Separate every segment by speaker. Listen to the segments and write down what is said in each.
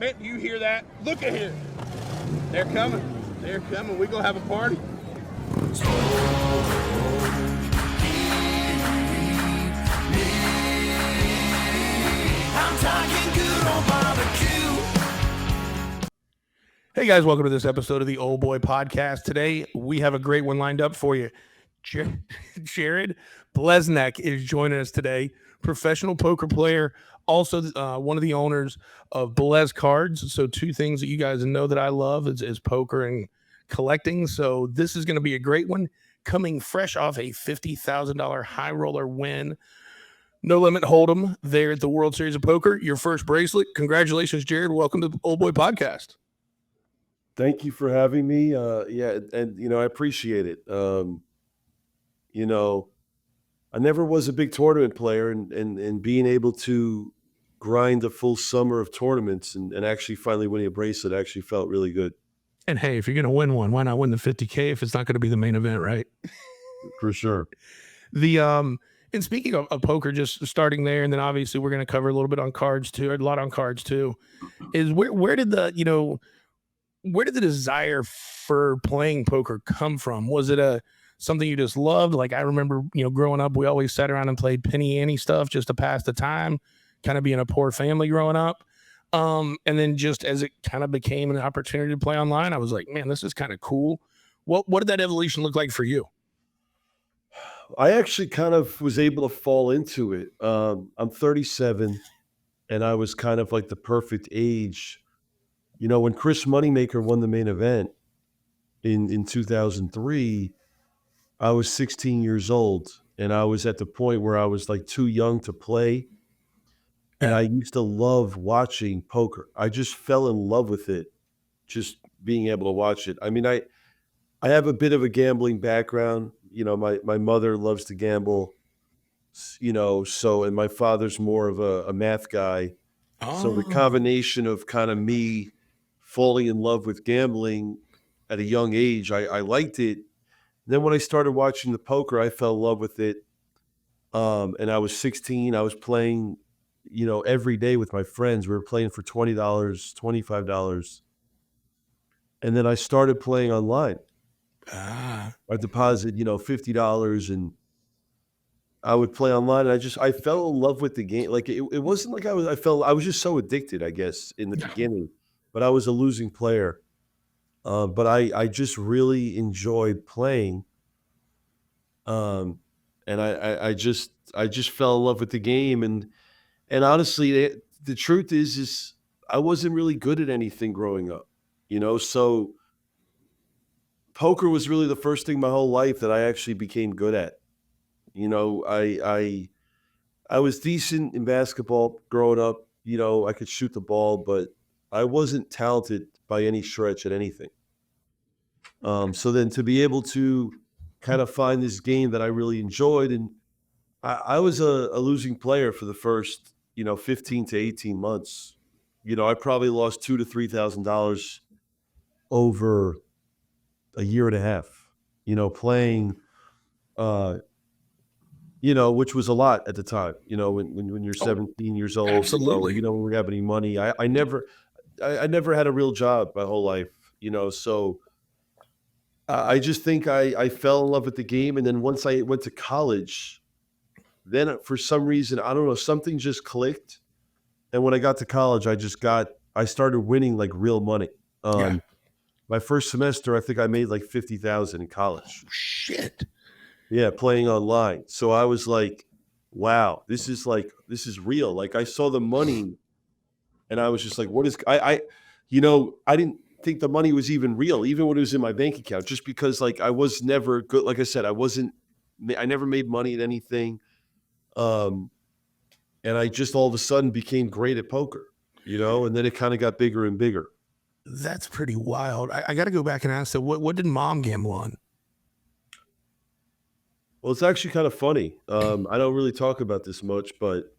Speaker 1: Man, do you hear that? Look at here. They're coming. They're coming. We're going to have a party. I'm talking good on barbecue. Hey guys, welcome to this episode of the Old Boy Podcast. Today, we have a great one lined up for you. Jared Bleznick is joining us today, professional poker player, also one of the owners of Blez Cards. So two things that you guys know that I love is poker and collecting. So this is going to be a great one, coming fresh off a $50,000 high roller win. No Limit Hold'em there at the World Series of Poker, your first bracelet. Congratulations, Jared. Welcome to the Old Boy Podcast.
Speaker 2: Thank you for having me. I appreciate it. I never was a big tournament player, and being able to grind a full summer of tournaments and actually finally winning a bracelet actually felt really good.
Speaker 1: And hey, if you're going to win one, why not win the 50K if it's not going to be the main event, right?
Speaker 2: For sure.
Speaker 1: And speaking of poker, just starting there, and then obviously we're going to cover a little bit on cards too, or a lot on cards too, is where did the desire for playing poker come from? Was it something you just loved? Like I remember, growing up, we always sat around and played penny ante stuff just to pass the time, kind of being a poor family growing up. And then just as it kind of became an opportunity to play online, I was like, man, this is kind of cool. What did that evolution look like for you?
Speaker 2: I actually kind of was able to fall into it. I'm 37, and I was kind of like the perfect age. When Chris Moneymaker won the main event in 2003, I was 16 years old, and I was at the point where I was like too young to play. And I used to love watching poker. I just fell in love with it, just being able to watch it. I mean, I have a bit of a gambling background. My mother loves to gamble, and my father's more of a math guy. Oh. So the combination of kind of me falling in love with gambling at a young age, I liked it. Then when I started watching the poker, I fell in love with it. And I was 16. I was playing, every day with my friends. We were playing for $20, $25. And then I started playing online. I deposit, $50, and I would play online. And I fell in love with the game. Like it wasn't like I was just so addicted, I guess, in the beginning. But I was a losing player. But I just really enjoyed playing. And I just fell in love with the game. And honestly, the truth is I wasn't really good at anything growing up, so poker was really the first thing my whole life that I actually became good at. I was decent in basketball growing up. I could shoot the ball, but I wasn't talented by any stretch at anything. So then to be able to kind of find this game that I really enjoyed, and I was a losing player for the first, 15 to 18 months. I probably lost $2,000 to $3,000 over a year and a half, playing, which was a lot at the time, when you're 17 years old.
Speaker 1: Absolutely.
Speaker 2: You don't really have any money. I never had a real job my whole life, so I just think I fell in love with the game. And then once I went to college, then for some reason, I don't know, something just clicked. And when I got to college, I started winning like real money. My first semester, I think I made like $50,000 in college.
Speaker 1: Shit.
Speaker 2: Yeah, playing online. So I was like, wow, this is real. Like I saw the money and I was just like, what is, I didn't think the money was even real, even when it was in my bank account, just because like I was never good. Like I said, I never made money at anything. And I just all of a sudden became great at poker, and then it kind of got bigger and bigger.
Speaker 1: That's pretty wild. I got to go back and ask that. What did mom gamble on?
Speaker 2: Well, it's actually kind of funny. I don't really talk about this much, but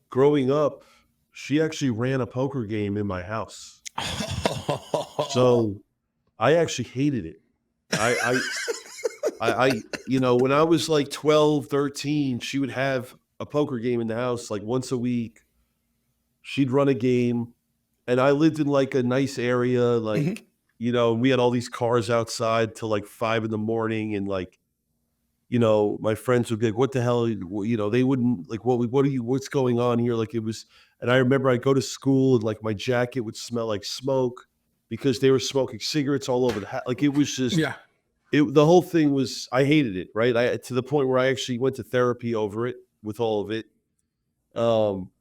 Speaker 2: growing up, she actually ran a poker game in my house. So I actually hated it. When I was like 12, 13, she would have a poker game in the house like once a week. She'd run a game. and I lived in like a nice area,
Speaker 1: Mhm.
Speaker 2: like, and we had all these cars outside till like 5 in the morning. And like, my friends would be like, what the hell, they wouldn't like, what's going on here? Like it was, and I remember I'd go to school and like my jacket would smell like smoke because they were smoking cigarettes all over the house. Like it was just,
Speaker 1: Yeah.
Speaker 2: the whole thing was, I hated it. Right. To the point where I actually went to therapy over it with all of it. Um,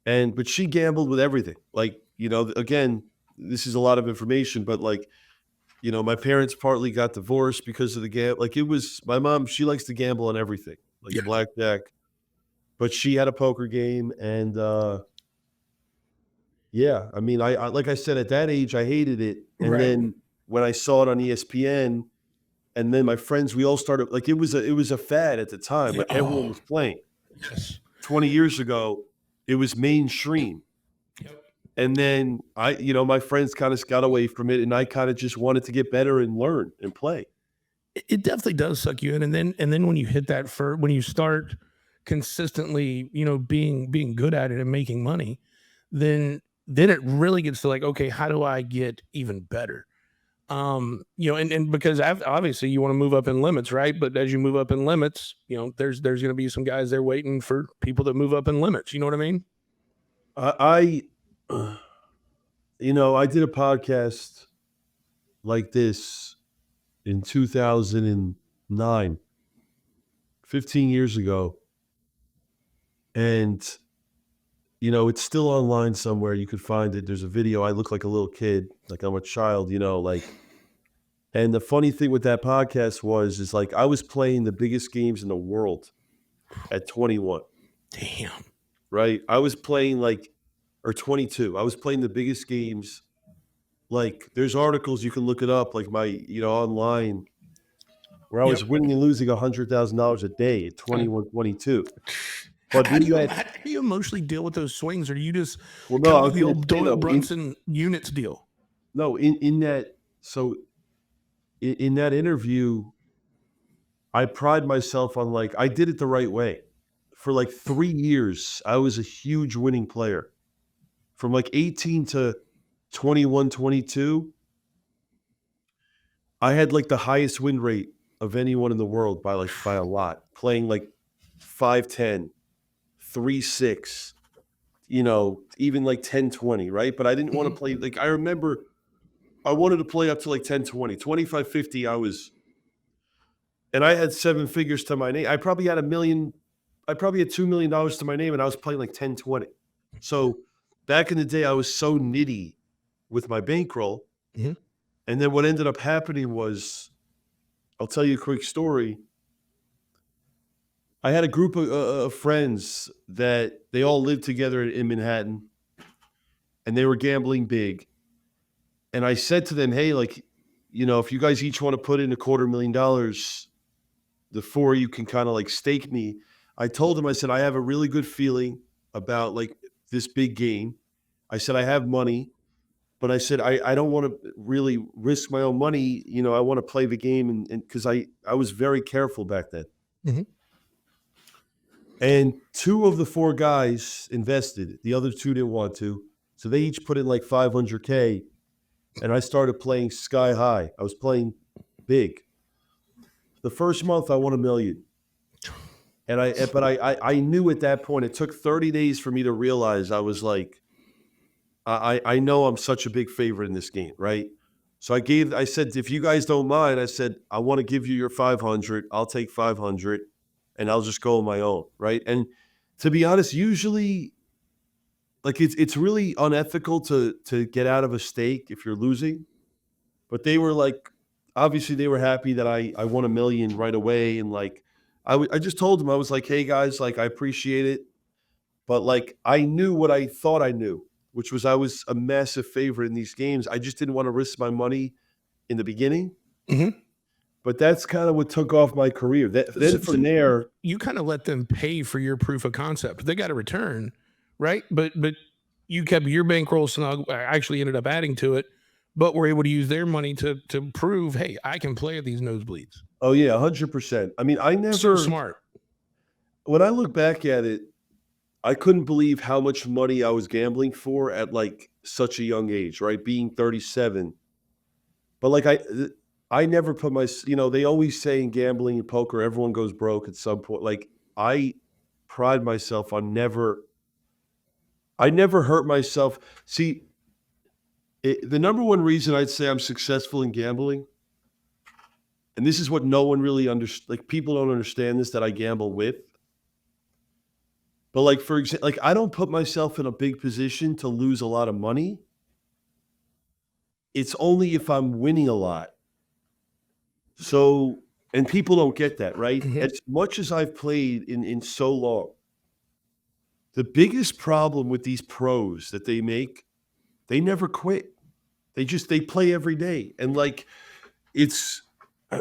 Speaker 2: but she gambled with everything. Like, again, this is a lot of information, but like, my parents partly got divorced because of the Like it was my mom, she likes to gamble on everything, like
Speaker 1: Yeah.
Speaker 2: blackjack, but she had a poker game. And yeah, I mean, like I said, at that age, I hated it. And
Speaker 1: Right.
Speaker 2: then when I saw it on ESPN, and then my friends, we all started like it was a fad at the time.
Speaker 1: Yeah.
Speaker 2: Like everyone
Speaker 1: Oh,
Speaker 2: was playing.
Speaker 1: yes.
Speaker 2: 20 years ago, it was mainstream.
Speaker 1: Yep.
Speaker 2: And then my friends kind of got away from it, and I kind of just wanted to get better and learn and play.
Speaker 1: It definitely does suck you in, and then when you hit that for when you start consistently, being good at it and making money, then it really gets to like, okay, how do I get even better? And because obviously you want to move up in limits, right? But as you move up in limits, there's going to be some guys there waiting for people that move up in limits. You know what I mean?
Speaker 2: I I did a podcast like this in 2009, 15 years ago. And, it's still online somewhere. You could find it. There's a video. I look like a little kid, like I'm a child, like. And the funny thing with that podcast is like I was playing the biggest games in the world at 21,
Speaker 1: Damn.
Speaker 2: right? I was playing or 22. I was playing the biggest games. Like there's articles, you can look it up, like my, online, where I
Speaker 1: Yep.
Speaker 2: was winning and losing $100,000 a day at
Speaker 1: Uh,
Speaker 2: 21, 22.
Speaker 1: how,
Speaker 2: But
Speaker 1: how do
Speaker 2: in
Speaker 1: you
Speaker 2: that,
Speaker 1: how do you emotionally deal with those swings, or do you just
Speaker 2: well, no,
Speaker 1: kind
Speaker 2: I
Speaker 1: of like
Speaker 2: was
Speaker 1: the
Speaker 2: going to
Speaker 1: old
Speaker 2: say
Speaker 1: Doyle
Speaker 2: though,
Speaker 1: Brunson units deal?
Speaker 2: in that, so in that interview, I pride myself on like, I did it the right way. For like 3 years, I was a huge winning player. From like 18 to 21, 22, I had like the highest win rate of anyone in the world by a lot, playing like 5-10, 3-6, even like 10-20, right? But I didn't want to
Speaker 1: Mhm.
Speaker 2: play like I remember I wanted to play up to like 10-20, 25-50. And I had seven figures to my name. I probably had $2 million to my name, and I was playing like 10-20. So back in the day, I was so nitty with my bankroll.
Speaker 1: Mhm.
Speaker 2: And then what ended up happening was, I'll tell you a quick story. I had a group of friends that they all lived together in Manhattan, and they were gambling big. And I said to them, hey, like, if you guys each want to put in $250,000, the four of you can kind of like stake me. I told them, I said, I have a really good feeling about like this big game. I said, I have money, but I said, I don't want to really risk my own money. I want to play the game. And because I was very careful back then.
Speaker 1: Mhm.
Speaker 2: And two of the four guys invested. The other two didn't want to. So they each put in like 500K. And I started playing sky high. I was playing big. The first month I won $1 million. And I knew at that point, it took 30 days for me to realize I was like, I know I'm such a big favorite in this game, right? So I said, if you guys don't mind, I said, I want to give you your 500. I'll take 500 and I'll just go on my own, right? And to be honest, usually like it's really unethical to get out of a stake if you're losing. But they were like, obviously they were happy that I won $1 million right away. And like, I just told them, I was like, hey guys, like I appreciate it. But like, I knew what I thought I knew, which was I was a massive favorite in these games. I just didn't want to risk my money in the beginning.
Speaker 1: Mhm.
Speaker 2: But that's kind of what took off my career. Then
Speaker 1: So
Speaker 2: from there,
Speaker 1: you kind of let them pay for your proof of concept. They got a return, right? But you kept your bankroll snug. I actually ended up adding to it, but were able to use their money to prove, hey, I can play at these nosebleeds.
Speaker 2: oh yeah, 100%. I mean,
Speaker 1: So smart.
Speaker 2: when I look back at it, I couldn't believe how much money I was gambling for at like such a young age, right? Being 37. But like I never put my, they always say in gambling and poker, everyone goes broke at some point. Like I pride myself on I never hurt myself. See, the number one reason I'd say I'm successful in gambling, and this is what no one really understands, like people don't understand this that I gamble with. But like for example, like I don't put myself in a big position to lose a lot of money. It's only if I'm winning a lot. So, and people don't get that, right?
Speaker 1: Mhm.
Speaker 2: As much as I've played in so long, the biggest problem with these pros that they make, they never quit. They play every day, and like it's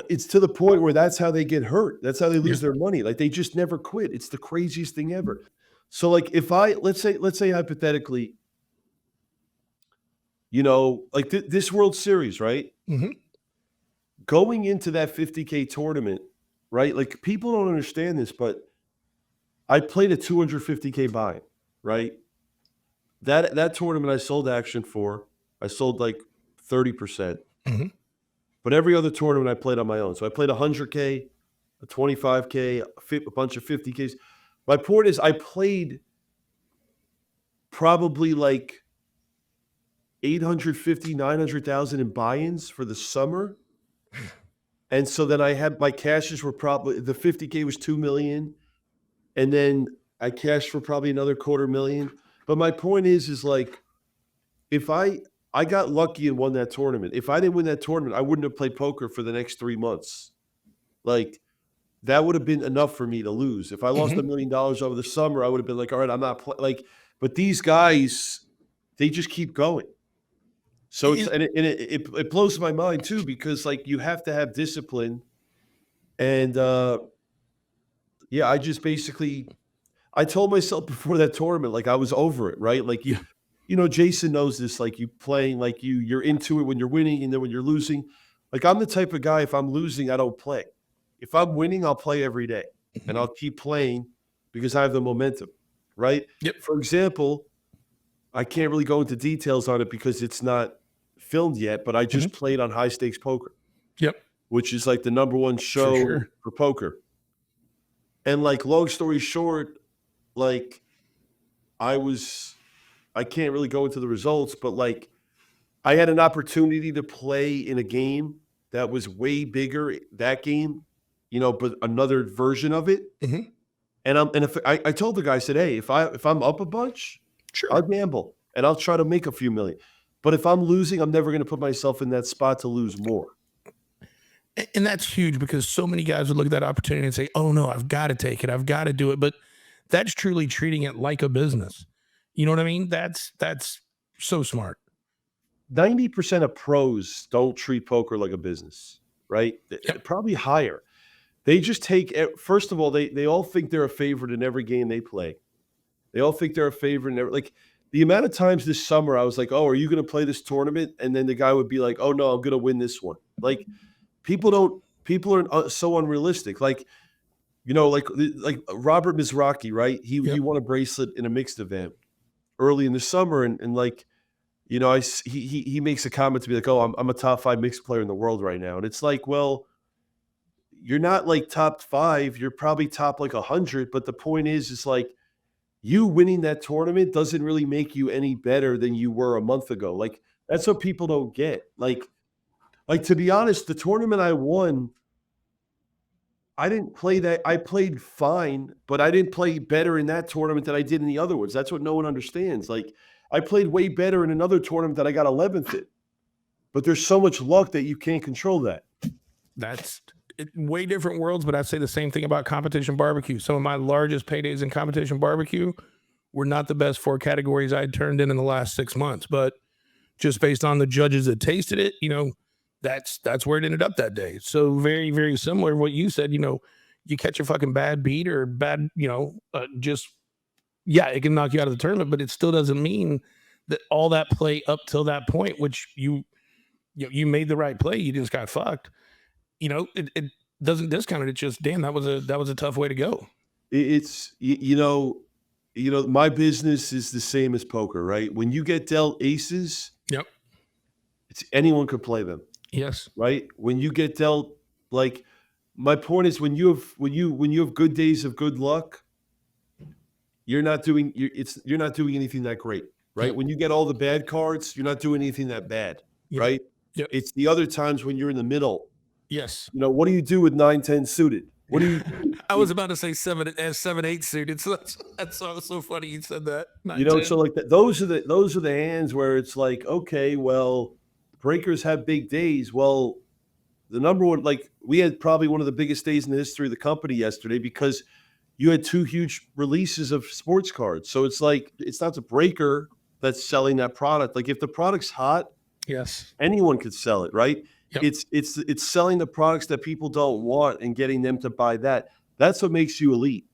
Speaker 2: it's to the point where that's how they get hurt. That's how they
Speaker 1: Yeah.
Speaker 2: lose their money. Like they just never quit. It's the craziest thing ever. So like if I let's say hypothetically, like this World Series, right?
Speaker 1: Mhm.
Speaker 2: Going into that 50K tournament, right? Like people don't understand this, but I played a 250K buy, right? That tournament I sold action for, I sold like 30%.
Speaker 1: Mhm.
Speaker 2: But every other tournament I played on my own. So I played 100K, a 25K, a bunch of 50Ks. My point is I played probably like 850, 900,000 in buy-ins for the summer. And so then I had my cashes were probably the 50K was 2 million. And then I cashed for probably another quarter million. But my point is like if I got lucky and won that tournament. If I didn't win that tournament, I wouldn't have played poker for the next 3 months. Like that would have been enough for me to lose. If I lost
Speaker 1: Mhm.
Speaker 2: $1 million over the summer, I would have been like, all right, I'm not like. But these guys, they just keep going. So it's
Speaker 1: It-
Speaker 2: and it blows my mind too because like you have to have discipline and yeah, I just basically I told myself before that tournament like I was over it, right? Like
Speaker 1: yeah.
Speaker 2: Jason knows this. Like you playing, like you're into it when you're winning, and then when you're losing. Like I'm the type of guy. If I'm losing, I don't play. If I'm winning, I'll play every day, and
Speaker 1: Mhm.
Speaker 2: I'll keep playing because I have the momentum. Right.
Speaker 1: Yep.
Speaker 2: For example, I can't really go into details on it because it's not filmed yet. But I
Speaker 1: Mhm.
Speaker 2: just played on High Stakes Poker,
Speaker 1: Yep.
Speaker 2: which is like the number one
Speaker 1: For
Speaker 2: show
Speaker 1: sure.
Speaker 2: for poker. And like, long story short, like I was, I can't really go into the results, but like I had an opportunity to play in a game that was way bigger, that game, but another version of it.
Speaker 1: Mhm.
Speaker 2: And if I told the guy, I said, hey, if I'm up a bunch, I'll
Speaker 1: Sure.
Speaker 2: gamble and I'll try to make a few million. But if I'm losing, I'm never going to put myself in that spot to lose more.
Speaker 1: And that's huge because so many guys would look at that opportunity and say, "Oh no, I've got to take it. I've got to do it." But that's truly treating it like a business. You know what I mean? That's so smart.
Speaker 2: 90% of pros don't treat poker like a business, right?
Speaker 1: Yep.
Speaker 2: Probably higher. They just take, first of all, they all think they're a favorite in every game they play. They all think they're a favorite. Like the amount of times this summer, I was like, "Oh, are you going to play this tournament?" And then the guy would be like, "Oh no, I'm going to win this one." Like people don't. People are so unrealistic. Like like Robert Mizrachi, right? He
Speaker 1: Yep.
Speaker 2: won a bracelet in a mixed event early in the summer, and like he makes a comment to be like, "Oh, I'm a top 5 mixed player in the world right now," and it's like, well, you're not like top 5. You're probably top like 100. But the point is like you winning that tournament doesn't really make you any better than you were a month ago. Like that's what people don't get. Like to be honest, the tournament I won, I didn't play that. I played fine, but I didn't play better in that tournament than I did in the other ones. That's what no one understands. Like I played way better in another tournament that I got 11th in. But there's so much luck that you can't control that.
Speaker 1: That's way different worlds, but I'd say the same thing about competition barbecue. Some of my largest paydays in competition barbecue were not the best 4 categories I had turned in the last 6 months, but just based on the judges that tasted it, that's where it ended up that day. So very, very similar to what you said. You catch a fucking bad beat or bad, just yeah, it can knock you out of the tournament, but it still doesn't mean that all that play up till that point, which you made the right play, you just got fucked. It doesn't discount it. It's just damn, that was a tough way to go.
Speaker 2: It's my business is the same as poker, right? When you get dealt aces,
Speaker 1: Yep.
Speaker 2: anyone could play them,
Speaker 1: Yes.
Speaker 2: right? When you get dealt, like, my point is, when you have good days of good luck, you're not doing anything that great, right?
Speaker 1: Yep.
Speaker 2: When you get all the bad cards, you're not doing anything that bad,
Speaker 1: Yep.
Speaker 2: right?
Speaker 1: Yep.
Speaker 2: It's the other times when you're in the middle.
Speaker 1: Yes.
Speaker 2: What do you do with 9-10 suited? What do you
Speaker 1: I was
Speaker 2: do?
Speaker 1: about to say 7-8 suited. So that's so funny you said that.
Speaker 2: So
Speaker 1: 9-10.
Speaker 2: like that, those are the hands where it's like, okay, well, breakers have big days. Well, the number one, like, we had probably one of the biggest days in the history of the company yesterday because you had two huge releases of sports cards. So it's like, it's not the breaker that's selling that product. Like, if the product's hot,
Speaker 1: Yes.
Speaker 2: anyone could sell it, right?
Speaker 1: Yep.
Speaker 2: It's selling the products that people don't want and getting them to buy that. That's what makes you elite.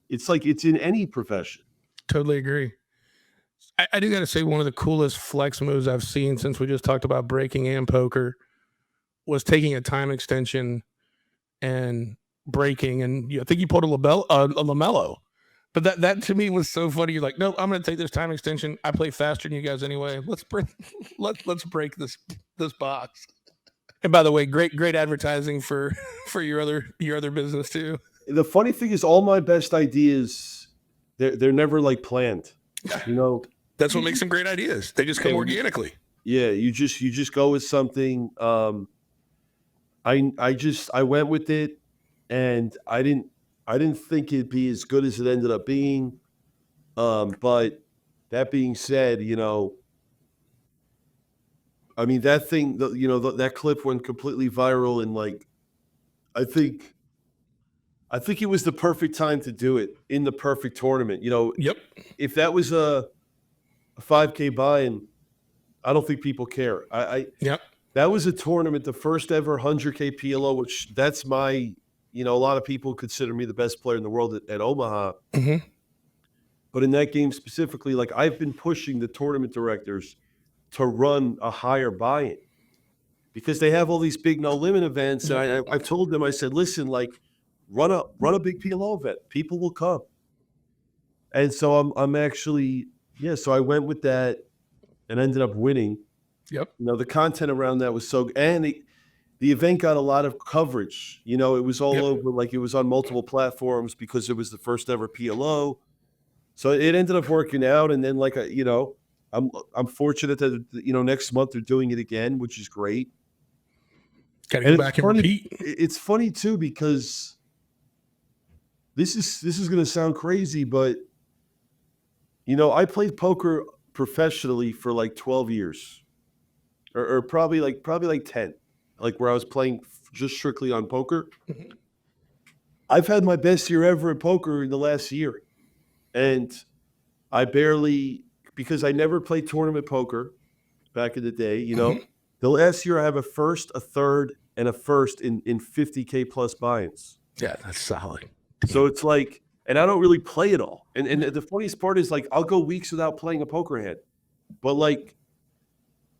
Speaker 2: It's like, it's in any profession.
Speaker 1: Totally agree. I do got to say, one of the coolest flex moves I've seen since we just talked about breaking and poker was taking a time extension and breaking. And I think you pulled a Lamello. But that to me was so funny. You're like, no, I'm going to take this time extension. I play faster than you guys anyway. Let's break, let's break this box. And by the way, great advertising for your other business too.
Speaker 2: The funny thing is, all my best ideas, they're never like planned.
Speaker 1: That's what makes them great ideas. They just come
Speaker 2: Yeah,
Speaker 1: organically.
Speaker 2: Yeah, you just go with something. I went with it, and I didn't think it'd be as good as it ended up being. But that being said, I mean, that thing, that clip went completely viral, and like, I think I think it was the perfect time to do it in the perfect tournament.
Speaker 1: Yep.
Speaker 2: If that was a 5K buy-in, I don't think people care.
Speaker 1: Yep.
Speaker 2: That was a tournament, the first ever 100K PLO, which that's a lot of people consider me the best player in the world at Omaha.
Speaker 1: Mm-hmm.
Speaker 2: But in that game specifically, like, I've been pushing the tournament directors to run a higher buy-in because they have all these big no limit events. And I've told them, I said, listen, like, run a big PLO event. People will come. And so I'm actually, yeah, so I went with that and ended up winning.
Speaker 1: Yep.
Speaker 2: The content around that was so, and the event got a lot of coverage. It was all
Speaker 1: Yep.
Speaker 2: over, like, it was on multiple platforms because it was the first ever PLO. So it ended up working out. And then, like, I'm fortunate that next month they're doing it again, which is great.
Speaker 1: Got to go back and repeat.
Speaker 2: It's funny too because this is going to sound crazy, but I played poker professionally for like 12 years, or probably like 10, like, where I was playing just strictly on poker.
Speaker 1: Mhm.
Speaker 2: I've had my best year ever at poker in the last year, and because I never played tournament poker back in the day.
Speaker 1: Mhm.
Speaker 2: The last year I have a first, a third, and a first in 50K plus buy-ins.
Speaker 1: Yeah, that's solid.
Speaker 2: So it's like, and I don't really play it all. And the funniest part is, like, I'll go weeks without playing a poker hand, but like,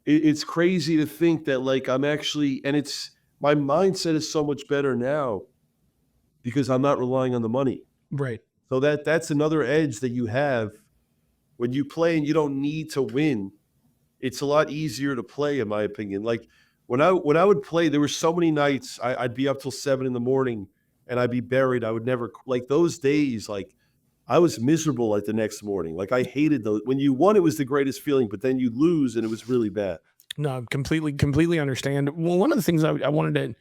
Speaker 2: it's crazy to think that, like, I'm actually, and it's, my mindset is so much better now because I'm not relying on the money.
Speaker 1: Right.
Speaker 2: So that's another edge that you have when you play and you don't need to win. It's a lot easier to play, in my opinion. Like, when I would play, there were so many nights I'd be up till 7 in the morning and I'd be buried. I would never, like, those days, like, I was miserable like the next morning. Like, I hated those. When you won, it was the greatest feeling, but then you lose and it was really bad.
Speaker 1: No, completely understand. Well, one of the things I wanted to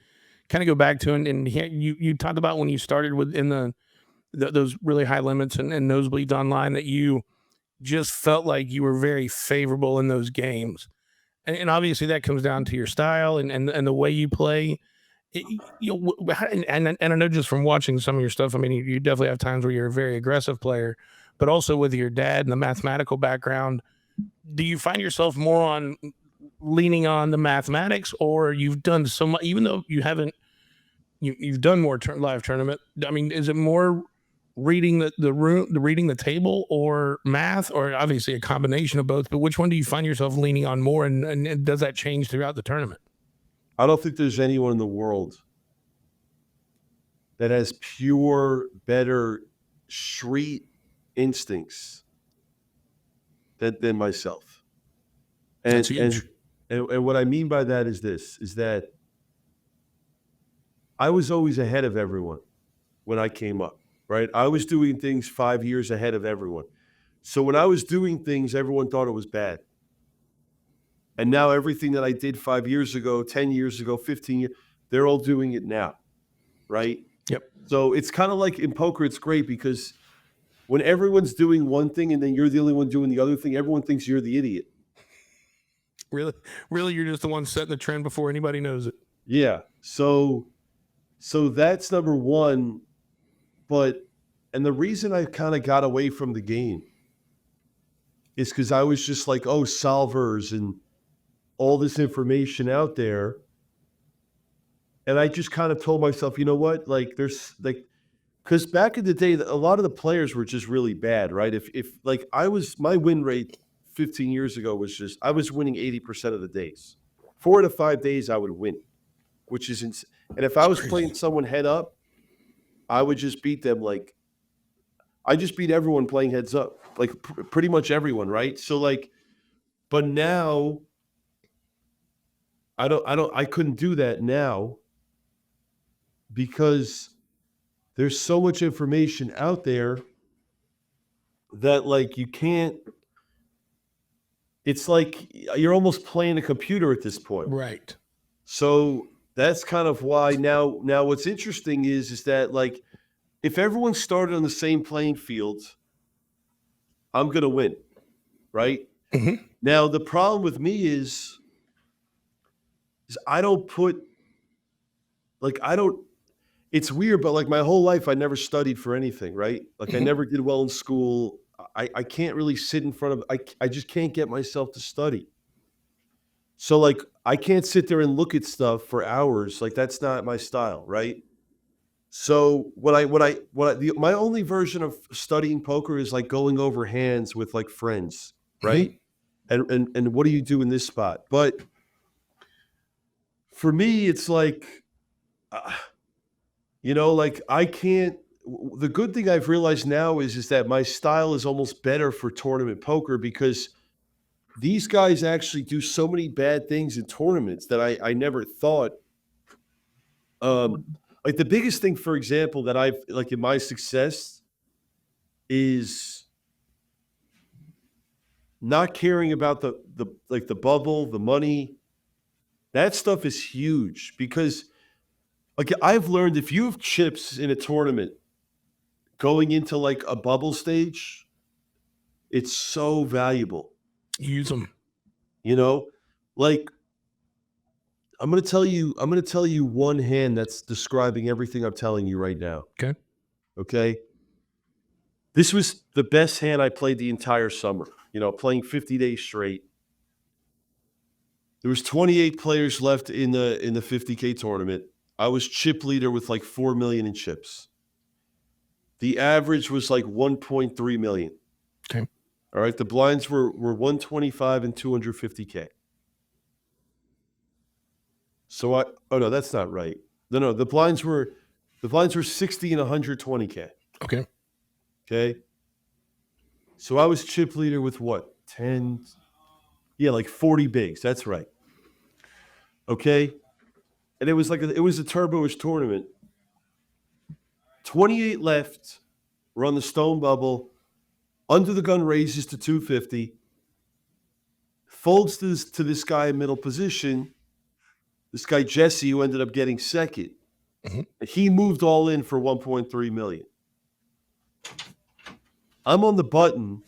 Speaker 1: kind of go back to, and you talked about when you started within those really high limits and nosebleeds online, that you just felt like you were very favorable in those games. And obviously that comes down to your style and the way you play. And I know just from watching some of your stuff, I mean, you definitely have times where you're a very aggressive player, but also with your dad and the mathematical background, do you find yourself more on leaning on the mathematics, or you've done so much, even though you haven't, you've done more live tournament? I mean, is it more reading the room, reading the table, or math, or obviously a combination of both? But which one do you find yourself leaning on more, and does that change throughout the tournament?
Speaker 2: I don't think there's anyone in the world that has pure, better street instincts than myself.
Speaker 1: That's
Speaker 2: And
Speaker 1: huge.
Speaker 2: what I mean by that is this, is that I was always ahead of everyone when I came up, right? I was doing things 5 years ahead of everyone. So when I was doing things, everyone thought it was bad. And now everything that I did 5 years ago, 10 years ago, 15 years, they're all doing it now, right?
Speaker 1: Yep.
Speaker 2: So it's kind of like in poker, it's great because when everyone's doing one thing and then you're the only one doing the other thing, everyone thinks you're the idiot.
Speaker 1: Really, you're just the one setting the trend before anybody knows it.
Speaker 2: Yeah. So that's number one. And the reason I kind of got away from the game is because I was just like, oh, solvers and all this information out there. And I just kind of told myself, you know what? Like, there's like, because back in the day, a lot of the players were just really bad, right? If like my win rate 15 years ago was just, I was winning 80% of the days. 4 to 5 days I would win, which is insane. And if I was playing someone head up, I would just beat them like, I just beat everyone playing heads up, like pretty much everyone, right? So like, but now I couldn't do that now because there's so much information out there that like you can't, it's like you're almost playing a computer at this point.
Speaker 1: Right.
Speaker 2: So that's kind of why now what's interesting is that like if everyone started on the same playing field, I'm going to win, right?
Speaker 1: Mm-hmm.
Speaker 2: Now the problem with me is I don't put like I don't it's weird, but like my whole life I never studied for anything, right? Like I never did well in school. I can't really sit in front of I just can't get myself to study. So like I can't sit there and look at stuff for hours. Like that's not my style, right? So my only version of studying poker is like going over hands with like friends, right? And what do you do in this spot? But for me, it's like, like I can't. The good thing I've realized now is that my style is almost better for tournament poker because these guys actually do so many bad things in tournaments that I never thought. Like the biggest thing, for example, that I've like in my success is not caring about the bubble, the money. That stuff is huge because like I've learned if you have chips in a tournament going into like a bubble stage, it's so valuable.
Speaker 1: Use them.
Speaker 2: Like I'm going to tell you one hand that's describing everything I'm telling you right now.
Speaker 1: Okay.
Speaker 2: Okay? This was the best hand I played the entire summer, playing 50 days straight. There was 28 players left in the 50K tournament. I was chip leader with like 4 million in chips. The average was like 1.3 million.
Speaker 1: Okay.
Speaker 2: All right. The blinds were 125 and 250K. So oh no, that's not right. No, the blinds were 60 and 120K.
Speaker 1: Okay.
Speaker 2: Okay. So I was chip leader with what? 10, yeah, like 40 bigs. That's right. Okay. And it was it was a turbo-ish tournament. 28 left. We're on the stone bubble. Under the gun raises to 250. Folds to this guy in middle position. This guy, Jesse, who ended up getting second. And he moved all in for 1.3 million. I'm on the button,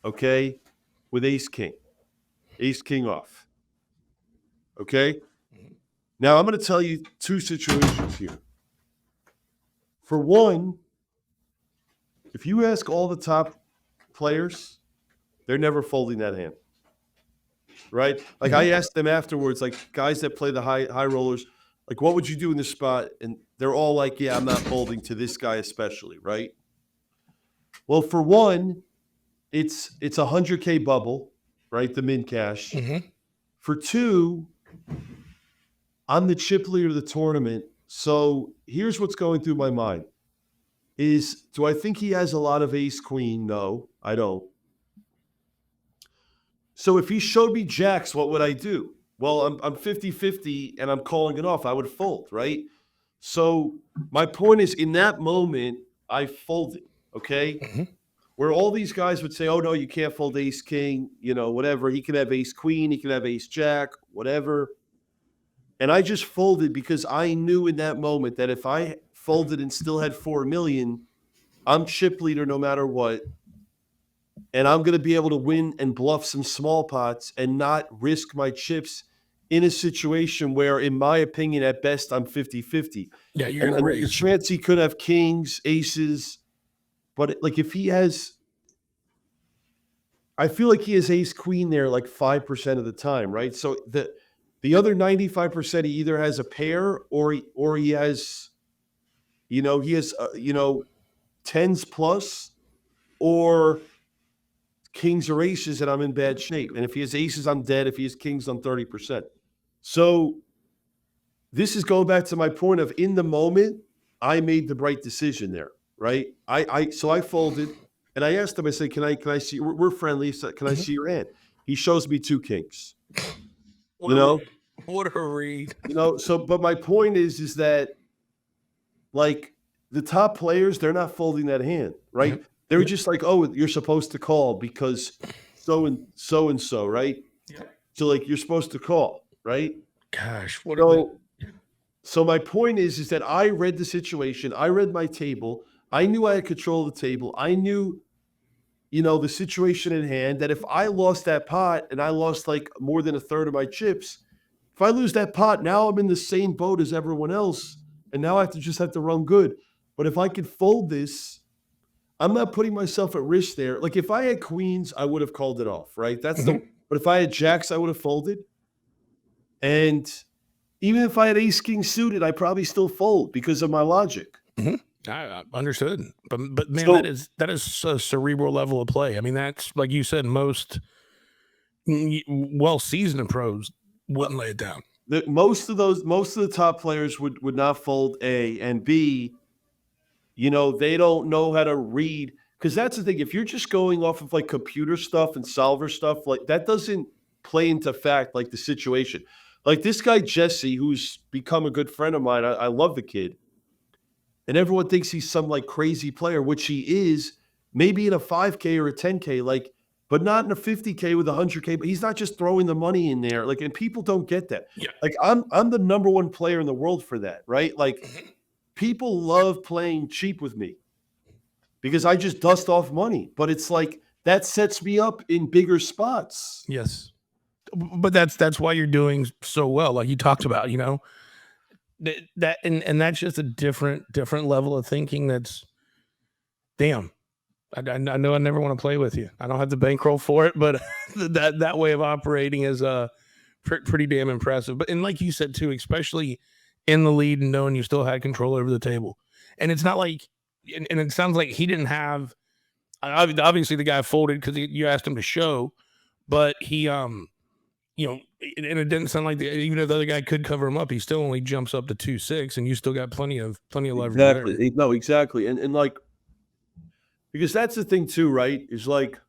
Speaker 2: okay, with ace king. Ace king off. Okay? Now I'm going to tell you two situations here. For one, if you ask all the top players, they're never folding that hand. Right? Like I asked them afterwards, like guys that play the high rollers, like what would you do in this spot? And they're all like, yeah, I'm not folding to this guy especially, right? Well, for one, it's a 100K bubble, right? The min cash. For two, I'm the chip leader of the tournament. So here's what's going through my mind. is, do I think he has a lot of ace queen? No, I don't. So if he showed me jacks, what would I do? Well, I'm 50-50 and I'm calling it off. I would fold, right? So my point is, in that moment, I folded, okay?
Speaker 1: Mhm.
Speaker 2: Where all these guys would say, oh, no, you can't fold ace king, whatever. He can have ace queen, he can have ace jack, whatever. And I just folded because I knew in that moment that if I folded and still had 4 million, I'm chip leader no matter what. And I'm going to be able to win and bluff some small pots and not risk my chips in a situation where, in my opinion, at best, I'm 50-50.
Speaker 1: Yeah, you're
Speaker 2: And,
Speaker 1: gonna
Speaker 2: and the
Speaker 1: raise.
Speaker 2: chance he could have kings, aces, but like if he has, I feel like he has ace queen there like 5% of the time, right? So the other 95%, he either has a pair or he has, he has tens plus, or kings or aces, and I'm in bad shape. And if he has aces, I'm dead. If he has kings, I'm 30%. So this is going back to my point of, in the moment, I made the right decision there, right? So I folded and I asked him, I said, can I see, we're friendly. So can I see your hand? He shows me 2 kings,
Speaker 1: What
Speaker 2: you
Speaker 1: a
Speaker 2: know,
Speaker 1: read. What a read.
Speaker 2: so, but my point is that, like, the top players, they're not folding that hand, right?
Speaker 1: Yep.
Speaker 2: They're
Speaker 1: Yep.
Speaker 2: just like, oh, you're supposed to call because so and so, right?
Speaker 1: Yep.
Speaker 2: So like, you're supposed to call, right?
Speaker 1: Gosh, what a
Speaker 2: So my point is that I read the situation. I read my table. I knew I had control of the table. I knew, the situation at hand, that if I lost that pot and I lost like more than a third of my chips, if I lose that pot, now I'm in the same boat as everyone else. And now I have to run good. But if I could fold this, I'm not putting myself at risk there. Like, if I had queens, I would have called it off, right?
Speaker 1: Mhm.
Speaker 2: But if I had jacks, I would have folded. And even if I had ace king suited, I probably still fold because of my logic.
Speaker 1: Mhm. I understood, but man,
Speaker 2: So
Speaker 1: that is a cerebral level of play. I mean, that's like you said, most well seasoned pros
Speaker 2: uh,
Speaker 1: wouldn't lay it down.
Speaker 2: most of the top players would not fold. A and B, they don't know how to read, because that's the thing. If you're just going off of like computer stuff and solver stuff, like that doesn't play into fact like the situation. Like this guy Jesse, who's become a good friend of mine. I love the kid, and everyone thinks he's some like crazy player, which he is. Maybe in a 5K or a 10K, like, but not in a 50K with a 100K. But he's not just throwing the money in there, like, and people don't get that.
Speaker 1: Yeah.
Speaker 2: Like, I'm the number one player in the world for that, right? Like,
Speaker 1: Mhm.
Speaker 2: people love playing cheap with me because I just dust off money. But it's like that sets me up in bigger spots.
Speaker 1: Yes, but that's why you're doing so well. Like you talked about, and that's just a different level of thinking. That's damn. I know I never want to play with you. I don't have the bankroll for it, but that way of operating is pretty damn impressive. But and like you said too, especially in the lead and knowing you still had control over the table, and it's not like, and it sounds like he didn't have. Obviously, the guy folded because you asked him to show, but he and it didn't sound like even if the other guy could cover him up, he still only jumps up to 2-6, and you still got plenty of leverage there.
Speaker 2: Exactly. No, exactly. And like, because that's the thing too, right? Is like,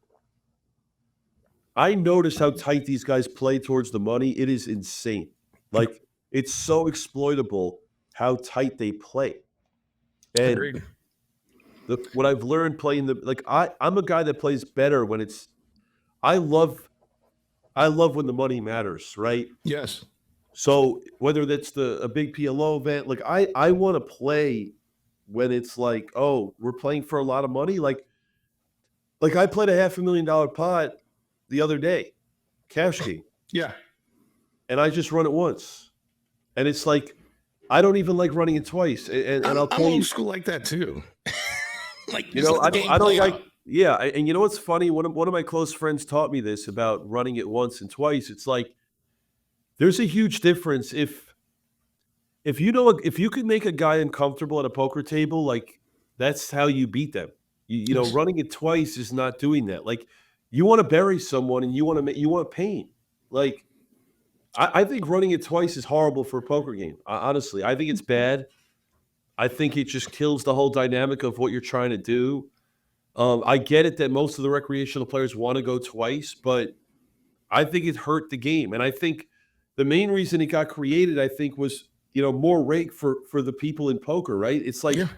Speaker 2: I notice how tight these guys play towards the money. It is insane.
Speaker 1: Yep.
Speaker 2: Like, it's so exploitable how tight they play. And
Speaker 1: Agreed.
Speaker 2: what I've learned playing I'm a guy that plays better when it's I love when the money matters, right?
Speaker 1: Yes.
Speaker 2: So whether that's a big PLO event, like I want to play when it's like, oh, we're playing for a lot of money. Like I played a $500,000 pot the other day, cash game,
Speaker 1: Yeah.
Speaker 2: and I just run it once. And it's like, I don't even like running it twice. And I'll
Speaker 1: I'm
Speaker 2: tell
Speaker 1: old
Speaker 2: you,
Speaker 1: school like that too. Like
Speaker 2: you
Speaker 1: just
Speaker 2: know,
Speaker 1: let the game
Speaker 2: I don't
Speaker 1: play
Speaker 2: like,
Speaker 1: out.
Speaker 2: yeah. And you know what's funny? One of my close friends taught me this about running it once and twice. It's like, there's a huge difference if you could make a guy uncomfortable at a poker table, like that's how you beat them.
Speaker 1: Yes.
Speaker 2: Running it twice is not doing that. Like, you want to bury someone and you want pain. Like, I think running it twice is horrible for a poker game. Honestly, I think it's bad. I think it just kills the whole dynamic of what you're trying to do. I get it that most of the recreational players want to go twice, but I think it hurt the game. And I think the main reason it got created, I think, was more rake for the people in poker, right? It's like
Speaker 1: Yeah.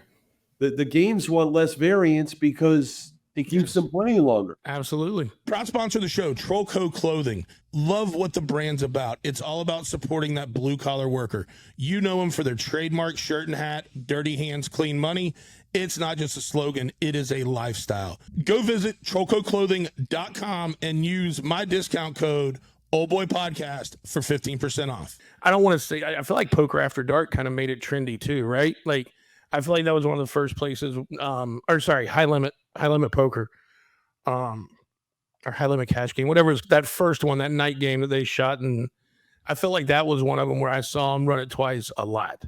Speaker 2: the games want less variance because it keeps
Speaker 1: Yes.
Speaker 2: them playing longer.
Speaker 1: Absolutely.
Speaker 3: Proud sponsor of the show, Trollco Clothing. Love what the brand's about. It's all about supporting that blue collar worker. You know them for their trademark shirt and hat, dirty hands, clean money. It's not just a slogan, it is a lifestyle. Go visit trollcoclothing.com and use my discount code OldBoyPodcast for 15% off.
Speaker 1: I don't want to say, I feel like Poker After Dark kind of made it trendy too, right? Like, I feel like that was one of the first places, high limit poker, or high limit cash game, whatever was that first one, that night game that they shot. And I feel like that was one of them where I saw them run it twice a lot.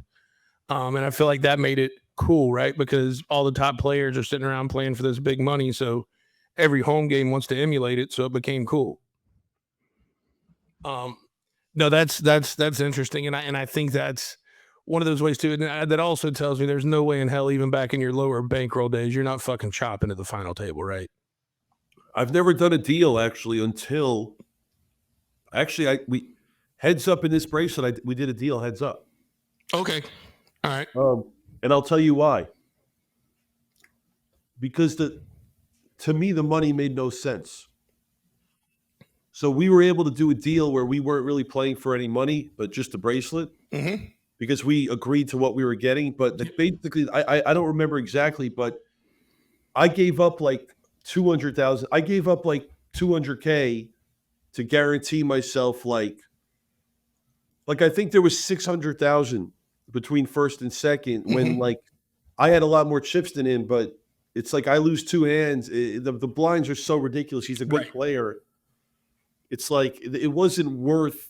Speaker 1: And I feel like that made it cool, right? Because all the top players are sitting around playing for this big money. So every home game wants to emulate it. So it became cool. No, that's interesting. And I think that's one of those ways too. And that also tells me there's no way in hell, even back in your lower bankroll days, you're not fucking chopping at the final table, right?
Speaker 2: I've never done a deal actually until we heads up in this bracelet. We did a deal heads up.
Speaker 1: Okay. All right.
Speaker 2: And I'll tell you why. Because to me, the money made no sense. So we were able to do a deal where we weren't really playing for any money, but just a bracelet.
Speaker 1: Mm-hmm.
Speaker 2: Because we agreed to what we were getting. But basically, I don't remember exactly, but I gave up like 200,000. I gave up like 200K to guarantee myself like I think there was 600,000 between first and second when like I had a lot more chips than him, but it's like I lose two hands. The blinds are so ridiculous. He's a good player. It's like it wasn't worth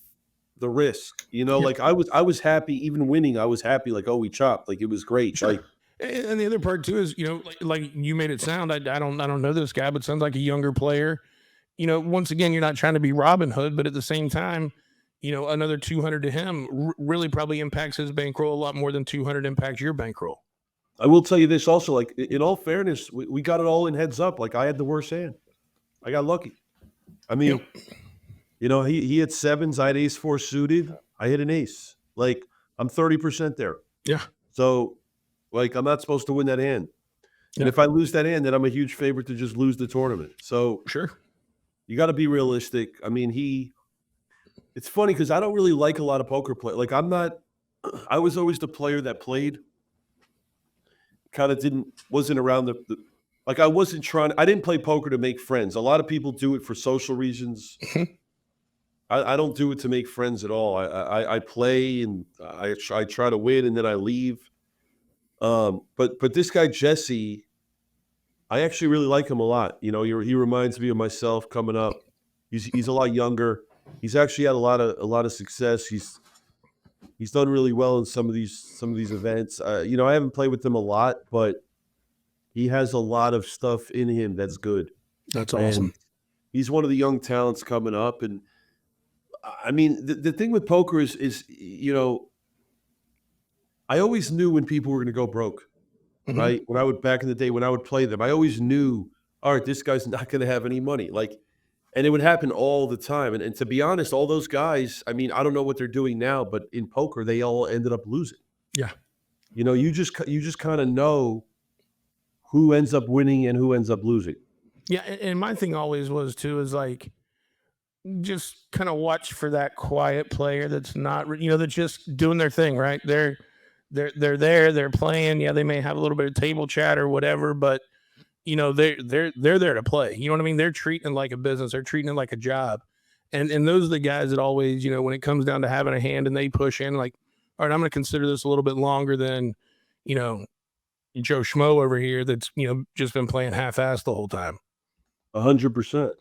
Speaker 2: the risk, Like I was happy even winning. I was happy like, oh, we chopped, like it was great.
Speaker 1: Sure.
Speaker 2: Like,
Speaker 1: and the other part too is like you made it sound. I don't know this guy, but sounds like a younger player. Once again, you're not trying to be Robin Hood, but at the same time, another 200 to him really probably impacts his bankroll a lot more than 200 impacts your bankroll.
Speaker 2: I will tell you this also, like in all fairness, we got it all in heads up. Like I had the worst hand. I got lucky. I mean, he had sevens. I had ace four suited. I hit an ace. Like I'm 30% there.
Speaker 1: Yeah.
Speaker 2: So like I'm not supposed to win that hand. And if I lose that hand, then I'm a huge favorite to just lose the tournament. So
Speaker 1: sure.
Speaker 2: You got to be realistic. I mean, it's funny because I don't really like a lot of poker play. Like I was always the player that played. Kind of wasn't around like I didn't play poker to make friends. A lot of people do it for social reasons. I don't do it to make friends at all. I play and I try to win and then I leave. But this guy, Jesse, I actually really like him a lot. He reminds me of myself coming up. He's a lot younger. He's actually had a lot of success. He's done really well in some of these events. I haven't played with him a lot, but he has a lot of stuff in him that's good.
Speaker 1: That's awesome.
Speaker 2: And he's one of the young talents coming up. And I mean, the thing with poker is I always knew when people were going to go broke, right? Back in the day when I would play them, I always knew, all right, this guy's not going to have any money. Like, and it would happen all the time. And to be honest, all those guys, I mean, I don't know what they're doing now, but in poker, they all ended up losing.
Speaker 1: Yeah.
Speaker 2: You just kind of know who ends up winning and who ends up losing.
Speaker 1: Yeah. And my thing always was too, is like, just kind of watch for that quiet player that's not, that's just doing their thing, right? They're there, they're playing. Yeah, they may have a little bit of table chat or whatever, but they're there to play. You know what I mean? They're treating it like a business. They're treating it like a job. And those are the guys that always, when it comes down to having a hand and they push in, like, all right, I'm going to consider this a little bit longer than, Joe Schmo over here that's, just been playing half-assed the whole time.
Speaker 2: 100%.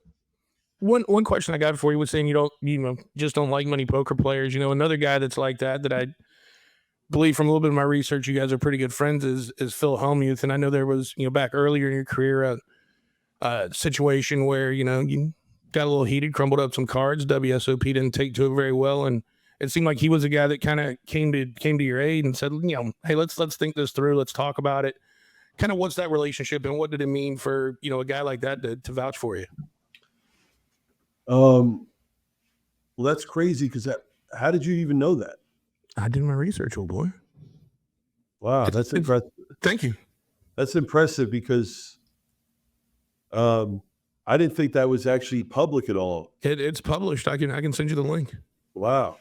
Speaker 1: One question I got for you was saying just don't like many poker players. Another guy that's like that I believe from a little bit of my research, you guys are pretty good friends is Phil Hellmuth. And I know there was, back earlier in your career, a situation where, you got a little heated, crumbled up some cards. WSOP didn't take to it very well. And it seemed like he was a guy that kind of came to your aid and said, hey, let's think this through. Let's talk about it. Kind of what's that relationship and what did it mean for, a guy like that to vouch for you?
Speaker 2: Well, that's crazy because how did you even know that?
Speaker 1: I did my research, old boy.
Speaker 2: Wow, that's impressive.
Speaker 1: Thank you.
Speaker 2: That's impressive because I didn't think that was actually public at all.
Speaker 1: It's published. I can send you the link.
Speaker 2: Wow,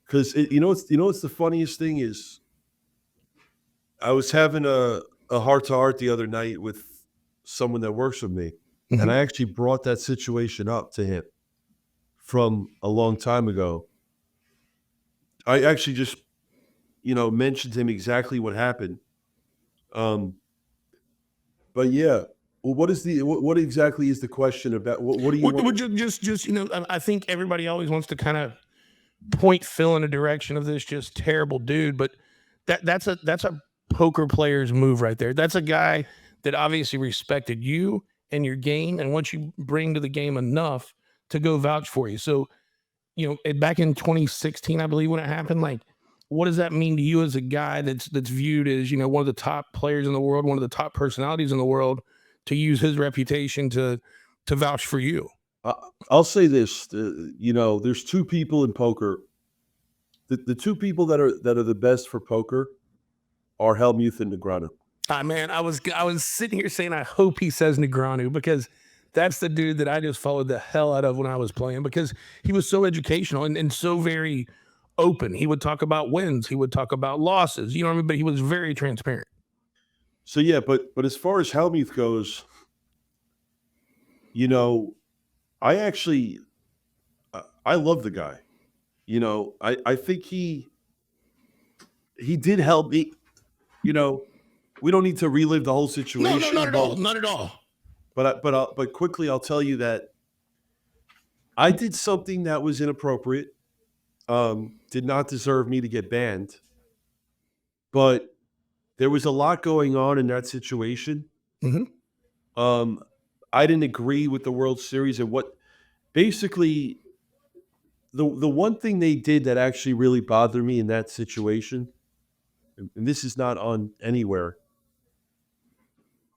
Speaker 2: because what's the funniest thing is, I was having a heart-to-heart the other night with someone that works with me, and I actually brought that situation up to him from a long time ago. I actually just, mentioned to him exactly what happened. But yeah, well, what exactly is the question about? What do you want?
Speaker 1: Just I think everybody always wants to kind of point Phil in a direction of this just terrible dude, but that's a poker player's move right there. That's a guy that obviously respected you and your game and what you bring to the game enough to go vouch for you. So, back in 2016, I believe when it happened, like, what does that mean to you as a guy that's viewed as, one of the top players in the world, one of the top personalities in the world, to use his reputation to vouch for you?
Speaker 2: I'll say this, there's two people in poker. The two people that are the best for poker are Hellmuth and Negreanu.
Speaker 1: Man, I was sitting here saying I hope he says Negreanu, because that's the dude that I just followed the hell out of when I was playing, because he was so educational and so very open. He would talk about wins. He would talk about losses. You know what I mean? But he was very transparent.
Speaker 2: So yeah, but as far as Hellmuth goes, I actually, I love the guy. I think he did help me. We don't need to relive the whole situation.
Speaker 1: No, not at all. Not at all.
Speaker 2: But quickly, I'll tell you that I did something that was inappropriate. Did not deserve me to get banned. But there was a lot going on in that situation. I didn't agree with the World Series and what basically the one thing they did that actually really bothered me in that situation, and this is not on anywhere.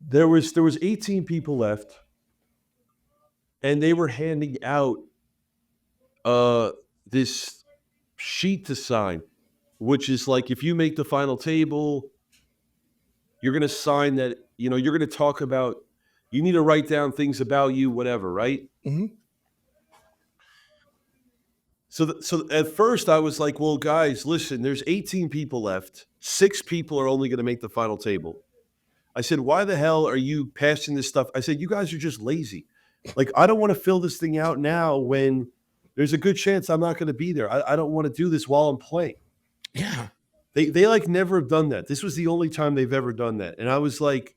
Speaker 2: There was 18 people left, and they were handing out this sheet to sign, which is like, if you make the final table, you're going to sign that, you're going to talk about, you need to write down things about you, whatever, right? So at first I was like, well, guys, listen, there's 18 people left. 6 people are only going to make the final table. I said, why the hell are you passing this stuff? I said, you guys are just lazy. Like, I don't want to fill this thing out now when there's a good chance I'm not going to be there. I don't want to do this while I'm playing.
Speaker 1: Yeah.
Speaker 2: They like never have done that. This was the only time they've ever done that. And I was like,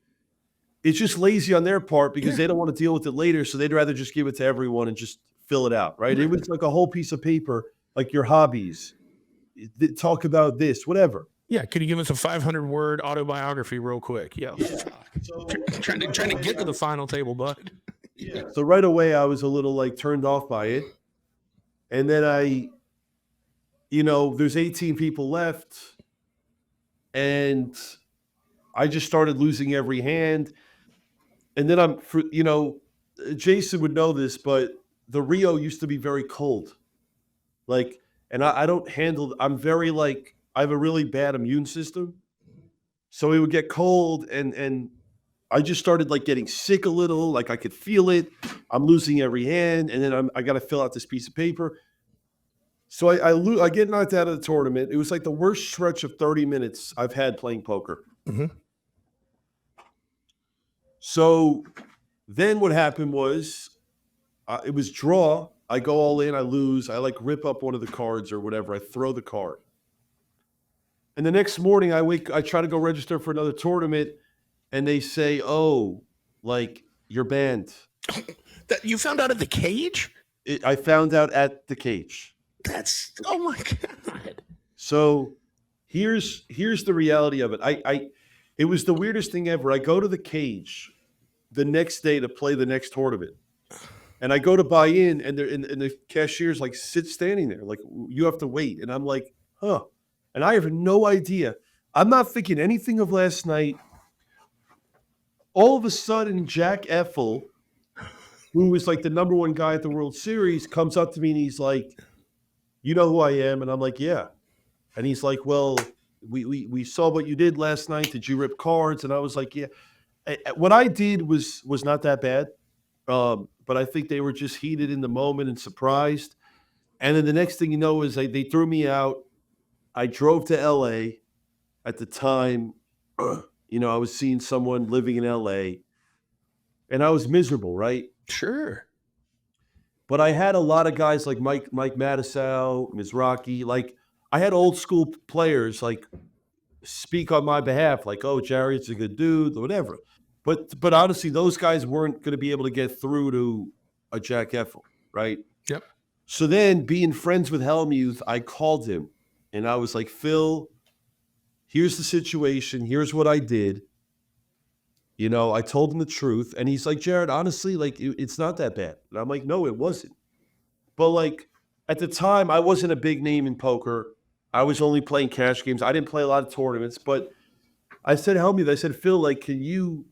Speaker 2: it's just lazy on their part because they don't want to deal with it later. So they'd rather just give it to everyone and just fill it out, right? It was like a whole piece of paper, like your hobbies, talk about this, whatever.
Speaker 1: Yeah, could you give us a 500-word autobiography real quick? Yeah. So, trying to get to the final table, bud.
Speaker 2: Yeah. So right away I was a little like turned off by it. And then there's 18 people left, and I just started losing every hand. And then Jason would know this, but the Rio used to be very cold. Like, and I'm very like, I have a really bad immune system. So it would get cold and I just started like getting sick a little, like I could feel it. I'm losing every hand. And then I got to fill out this piece of paper. So I get knocked out of the tournament. It was like the worst stretch of 30 minutes I've had playing poker. So then what happened was it was draw. I go all in, I lose. I like rip up one of the cards or whatever. I throw the card. And the next morning I try to go register for another tournament, and they say, oh, like, you're banned.
Speaker 1: That you found out at the cage?
Speaker 2: I found out at the cage.
Speaker 1: Oh my God.
Speaker 2: So here's the reality of it. It was the weirdest thing ever. I go to the cage the next day to play the next tournament. And I go to buy in, and the cashier's like standing there, like, you have to wait. And I'm like, huh. And I have no idea. I'm not thinking anything of last night. All of a sudden, Jack Effel, who was like the number one guy at the World Series, comes up to me and he's like, "You know who I am?" And I'm like, "Yeah." And he's like, "Well, we saw what you did last night. Did you rip cards?" And I was like, "Yeah." What I did was not that bad. But I think they were just heated in the moment and surprised. And then the next thing you know is they threw me out. I drove to LA at the time. I was seeing someone living in LA, and I was miserable, right?
Speaker 1: Sure.
Speaker 2: But I had a lot of guys like Mike Matusow, Mizrachi. Like, I had old school players like speak on my behalf, like, "Oh, Jared's a good dude," or whatever. But honestly, those guys weren't going to be able to get through to a Jack Effel, right?
Speaker 1: Yep.
Speaker 2: So then, being friends with Hellmuth, I called him and I was like, "Phil, here's the situation. Here's what I did." I told him the truth, and he's like, "Jared, honestly, like, it's not that bad." And I'm like, "No, it wasn't." But like, at the time, I wasn't a big name in poker. I was only playing cash games. I didn't play a lot of tournaments. But I said, "Hellmuth," I said, "Phil, like, can you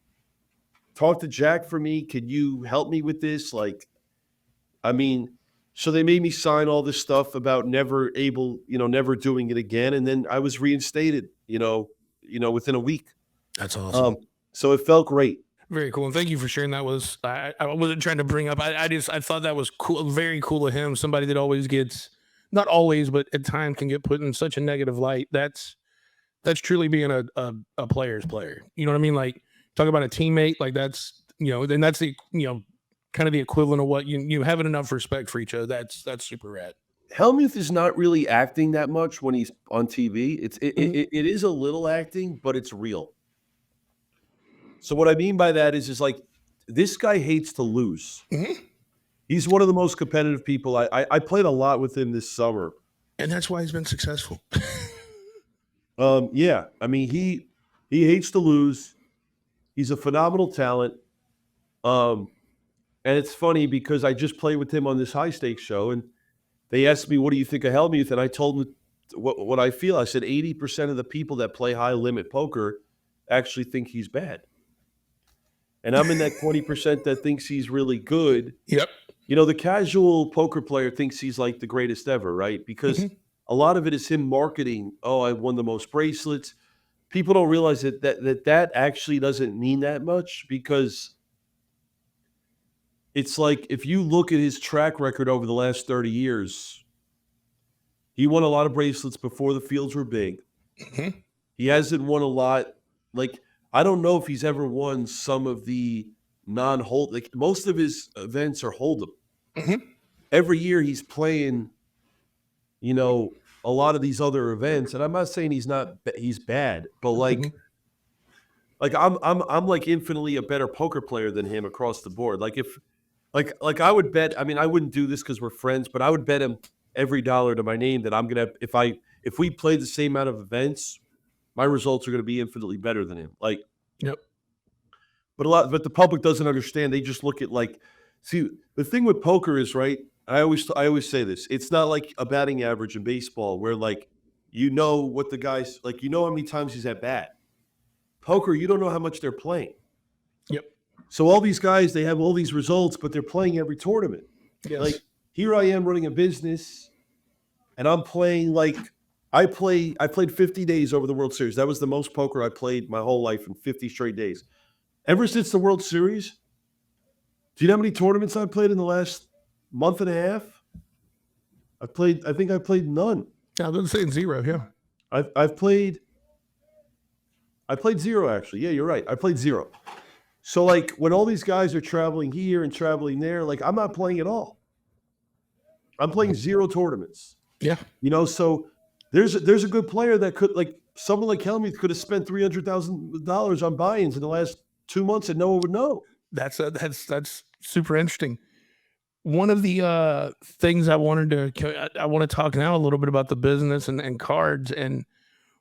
Speaker 2: talk to Jack for me? Can you help me with this?" Like, I mean, so they made me sign all this stuff about never doing it again. And then I was reinstated, within a week.
Speaker 1: That's awesome.
Speaker 2: So it felt great.
Speaker 1: Very cool. And thank you for sharing that. I wasn't trying to bring up, I thought that was cool. Very cool of him. Somebody that always gets, not always, but at times can get put in such a negative light. That's truly being a player's player. You know what I mean? Like, talk about a teammate, like that's, then that's the, kind of the equivalent of what you having enough respect for each other. That's super rad.
Speaker 2: Hellmuth is not really acting that much when he's on TV. It is a little acting, but it's real. So what I mean by that is like, this guy hates to lose.
Speaker 1: Mm-hmm.
Speaker 2: He's one of the most competitive people. I played a lot with him this summer.
Speaker 1: And that's why he's been successful.
Speaker 2: Yeah. I mean, he hates to lose. He's a phenomenal talent. And it's funny because I just played with him on this high stakes show, and they asked me, "What do you think of Hellmuth?" And I told them what I feel. I said 80% of the people that play high limit poker actually think he's bad. And I'm in that 20% that thinks he's really good.
Speaker 1: Yep.
Speaker 2: The casual poker player thinks he's like the greatest ever, right? Because a lot of it is him marketing, "Oh, I won the most bracelets." People don't realize that actually doesn't mean that much, because it's like, if you look at his track record over the last 30 years, he won a lot of bracelets before the fields were big.
Speaker 1: Mm-hmm.
Speaker 2: He hasn't won a lot. Like, I don't know if he's ever won some of the non-hold. Like, most of his events are hold'em.
Speaker 1: Mm-hmm.
Speaker 2: Every year he's playing, a lot of these other events, and I'm not saying he's bad, but like I'm like infinitely a better poker player than him across the board. Like, if like I would bet. I mean, I wouldn't do this because we're friends, but I would bet him every dollar to my name that I'm gonna, if we play the same amount of events, my results are going to be infinitely better than him. Like,
Speaker 1: yep.
Speaker 2: But the public doesn't understand. They just look at, like, see, the thing with poker is, right, I always say this. It's not like a batting average in baseball where, like, what the guy's like, how many times he's at bat. Poker, you don't know how much they're playing.
Speaker 1: Yep.
Speaker 2: So all these guys, they have all these results, but they're playing every tournament.
Speaker 1: Yes.
Speaker 2: Like, here I am running a business, and I'm playing, like, I played 50 days over the World Series. That was the most poker I played my whole life, in 50 straight days. Ever since the World Series, do you know how many tournaments I've played in the last month and a half? I think I played none.
Speaker 1: I was saying zero, yeah.
Speaker 2: I played zero, actually. Yeah, you're right. I played zero. So, like, when all these guys are traveling here and traveling there, like, I'm not playing at all. I'm playing zero tournaments.
Speaker 1: Yeah.
Speaker 2: So there's a good player that could, like, someone like Hellmuth could have spent $300,000 on buy-ins in the last 2 months and no one would know.
Speaker 1: That's super interesting. One of the things I want to talk now a little bit about the business and cards. And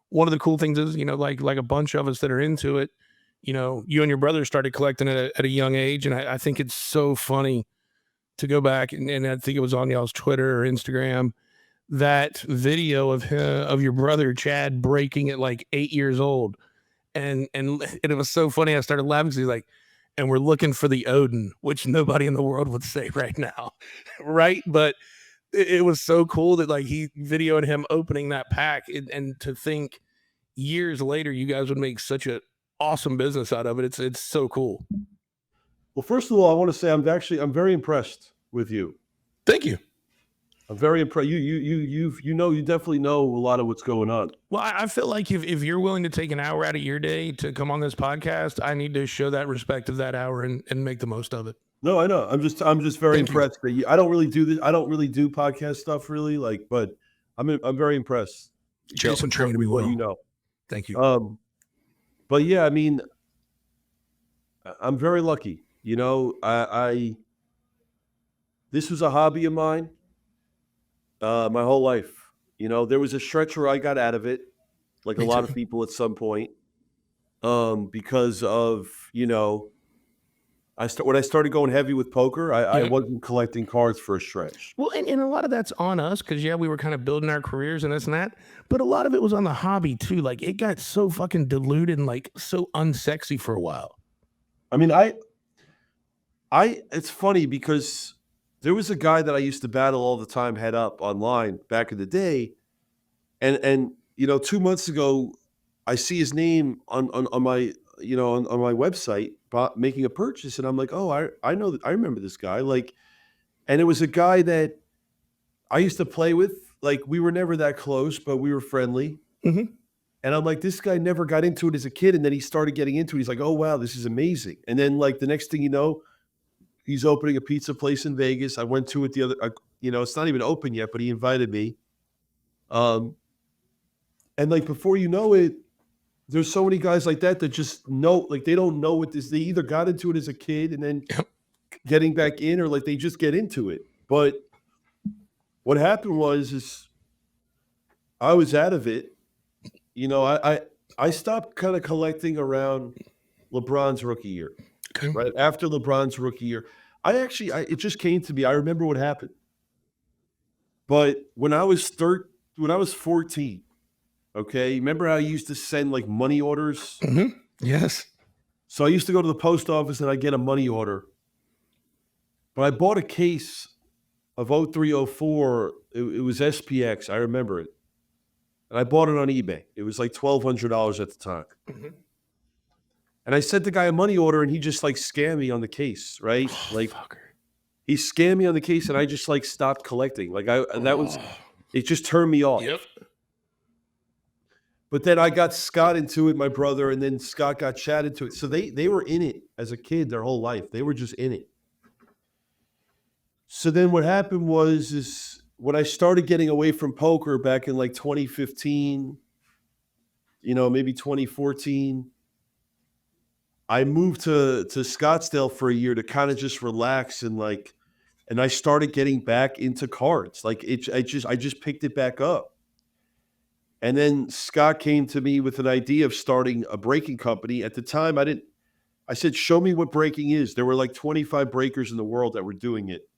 Speaker 1: one of the cool things is, like a bunch of us that are into it, you and your brother started collecting it at a young age. And I think it's so funny to go back and I think it was on y'all's Twitter or Instagram, that video of him, of your brother Chad breaking at like 8 years old. And it was so funny. I started laughing. He's like, and we're looking for the Odin, which nobody in the world would say right now. Right. But it was so cool that like he videoed him opening that pack, and to think years later you guys would make such a awesome business out of it. It's so cool.
Speaker 2: Well, first of all, I want to say I'm very impressed with you.
Speaker 1: Thank you.
Speaker 2: I'm very impressed. You definitely know a lot of what's going on.
Speaker 1: Well, I feel like if you're willing to take an hour out of your day to come on this podcast, I need to show that respect of that hour and make the most of it.
Speaker 2: No, I know. I'm just very
Speaker 1: Thank you.
Speaker 2: impressed that I don't really do this. I don't really do podcast stuff really, like, but I'm very impressed.
Speaker 1: Jason trained me well.
Speaker 2: You know.
Speaker 1: Thank you.
Speaker 2: But yeah, I mean, I'm very lucky. You know, this was a hobby of mine. My whole life, you know, there was a stretch where I got out of it, like
Speaker 1: Me
Speaker 2: a lot
Speaker 1: too.
Speaker 2: of people at some point, because of, you know, when I started going heavy with poker, I
Speaker 1: Yeah.
Speaker 2: wasn't collecting cards for a stretch.
Speaker 1: Well, and a lot of that's on us because we were kind of building our careers and this and that, but a lot of it was on the hobby too. Like it got so fucking diluted and like so unsexy for a while.
Speaker 2: I mean, it's funny because there was a guy that I used to battle all the time head up online back in the day. And you know, 2 months ago, I see his name on my, you know, on my website making a purchase. And I'm like, oh, I know that I remember this guy. Like, and it was a guy that I used to play with. Like, we were never that close, but we were friendly.
Speaker 1: Mhm.
Speaker 2: And I'm like, this guy never got into it as a kid. And then he started getting into it. He's like, oh, wow, this is amazing. And then like the next thing you know, he's opening a pizza place in Vegas. I went to it the other, you know, it's not even open yet, but he invited me. And like, before you know it, there's so many guys like that just know, like, they don't know what this, they either got into it as a kid and then
Speaker 1: Yep.
Speaker 2: getting back in, or like they just get into it. But what happened is I was out of it. You know, I stopped kind of collecting around LeBron's rookie year.
Speaker 1: Okay.
Speaker 2: Right after LeBron's rookie year, it just came to me. I remember what happened. But when I was 14, okay, remember how I used to send like money orders?
Speaker 1: Mm-hmm. Yes.
Speaker 2: So I used to go to the post office and I get a money order. But I bought a case of 0304. It was SPX. I remember it. And I bought it on eBay. It was like $1,200 at the time.
Speaker 1: Mm-hmm.
Speaker 2: And I sent the guy a money order and he just like scammed me on the case, right? Like,
Speaker 1: Fucker.
Speaker 2: he scammed me on the case and I just like stopped collecting. Like it just turned me off.
Speaker 1: Yep.
Speaker 2: But then I got Scott into it, my brother, and then Scott got Chad into it. So they were in it as a kid their whole life. They were just in it. So then what happened is when I started getting away from poker back in like 2015, you know, maybe 2014, I moved to Scottsdale for a year to kind of just relax and I started getting back into cards. Like I just picked it back up. And then Scott came to me with an idea of starting a breaking company. At the time, I said, show me what breaking is. There were like 25 breakers in the world that were doing it.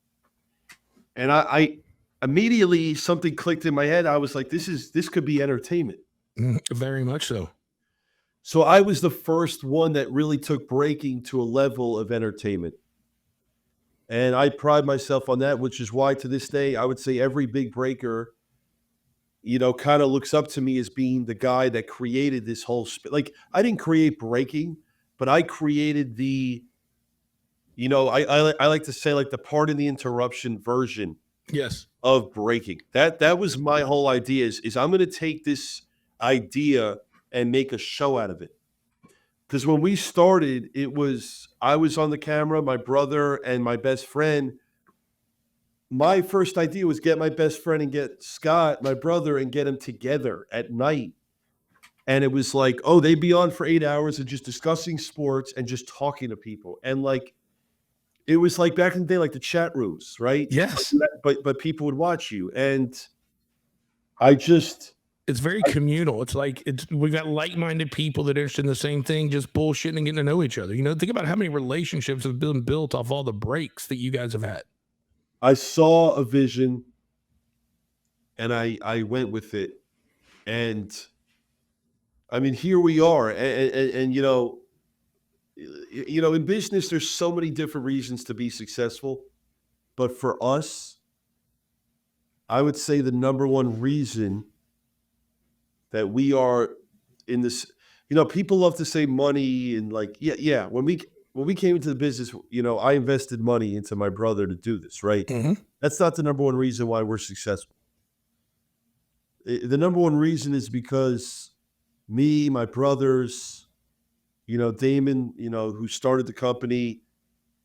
Speaker 2: And I immediately, something clicked in my head. I was like, this could be entertainment.
Speaker 1: Very much so.
Speaker 2: So I was the first one that really took breaking to a level of entertainment. And I pride myself on that, which is why to this day, I would say every big breaker, you know, kind of looks up to me as being the guy that created this whole like, I didn't create breaking, but I created the, you know, I like to say like the pardon the interruption version
Speaker 1: Yes.
Speaker 2: of breaking. That was my whole idea is I'm going to take this idea and make a show out of it. Because when we started, I was on the camera, my brother and my best friend. My first idea was get my best friend and get Scott, my brother, and get them together at night. And it was like, oh, they'd be on for 8 hours and just discussing sports and just talking to people. And like, it was like back in the day, like the chat rooms, right?
Speaker 1: Yes.
Speaker 2: But people would watch you. And
Speaker 1: it's very communal. It's like we got like-minded people that are interested in the same thing, just bullshitting and getting to know each other. You know, think about how many relationships have been built off all the breaks that you guys have had.
Speaker 2: I saw a vision and I went with it. And I mean, here we are. And in business, there's so many different reasons to be successful. But for us, I would say the number one reason that we are in this, people love to say money and like, yeah. When we came into the business, I invested money into my brother to do this, right?
Speaker 1: Mm-hmm.
Speaker 2: That's not the number one reason why we're successful. The number one reason is because me, my brothers, Damon, who started the company,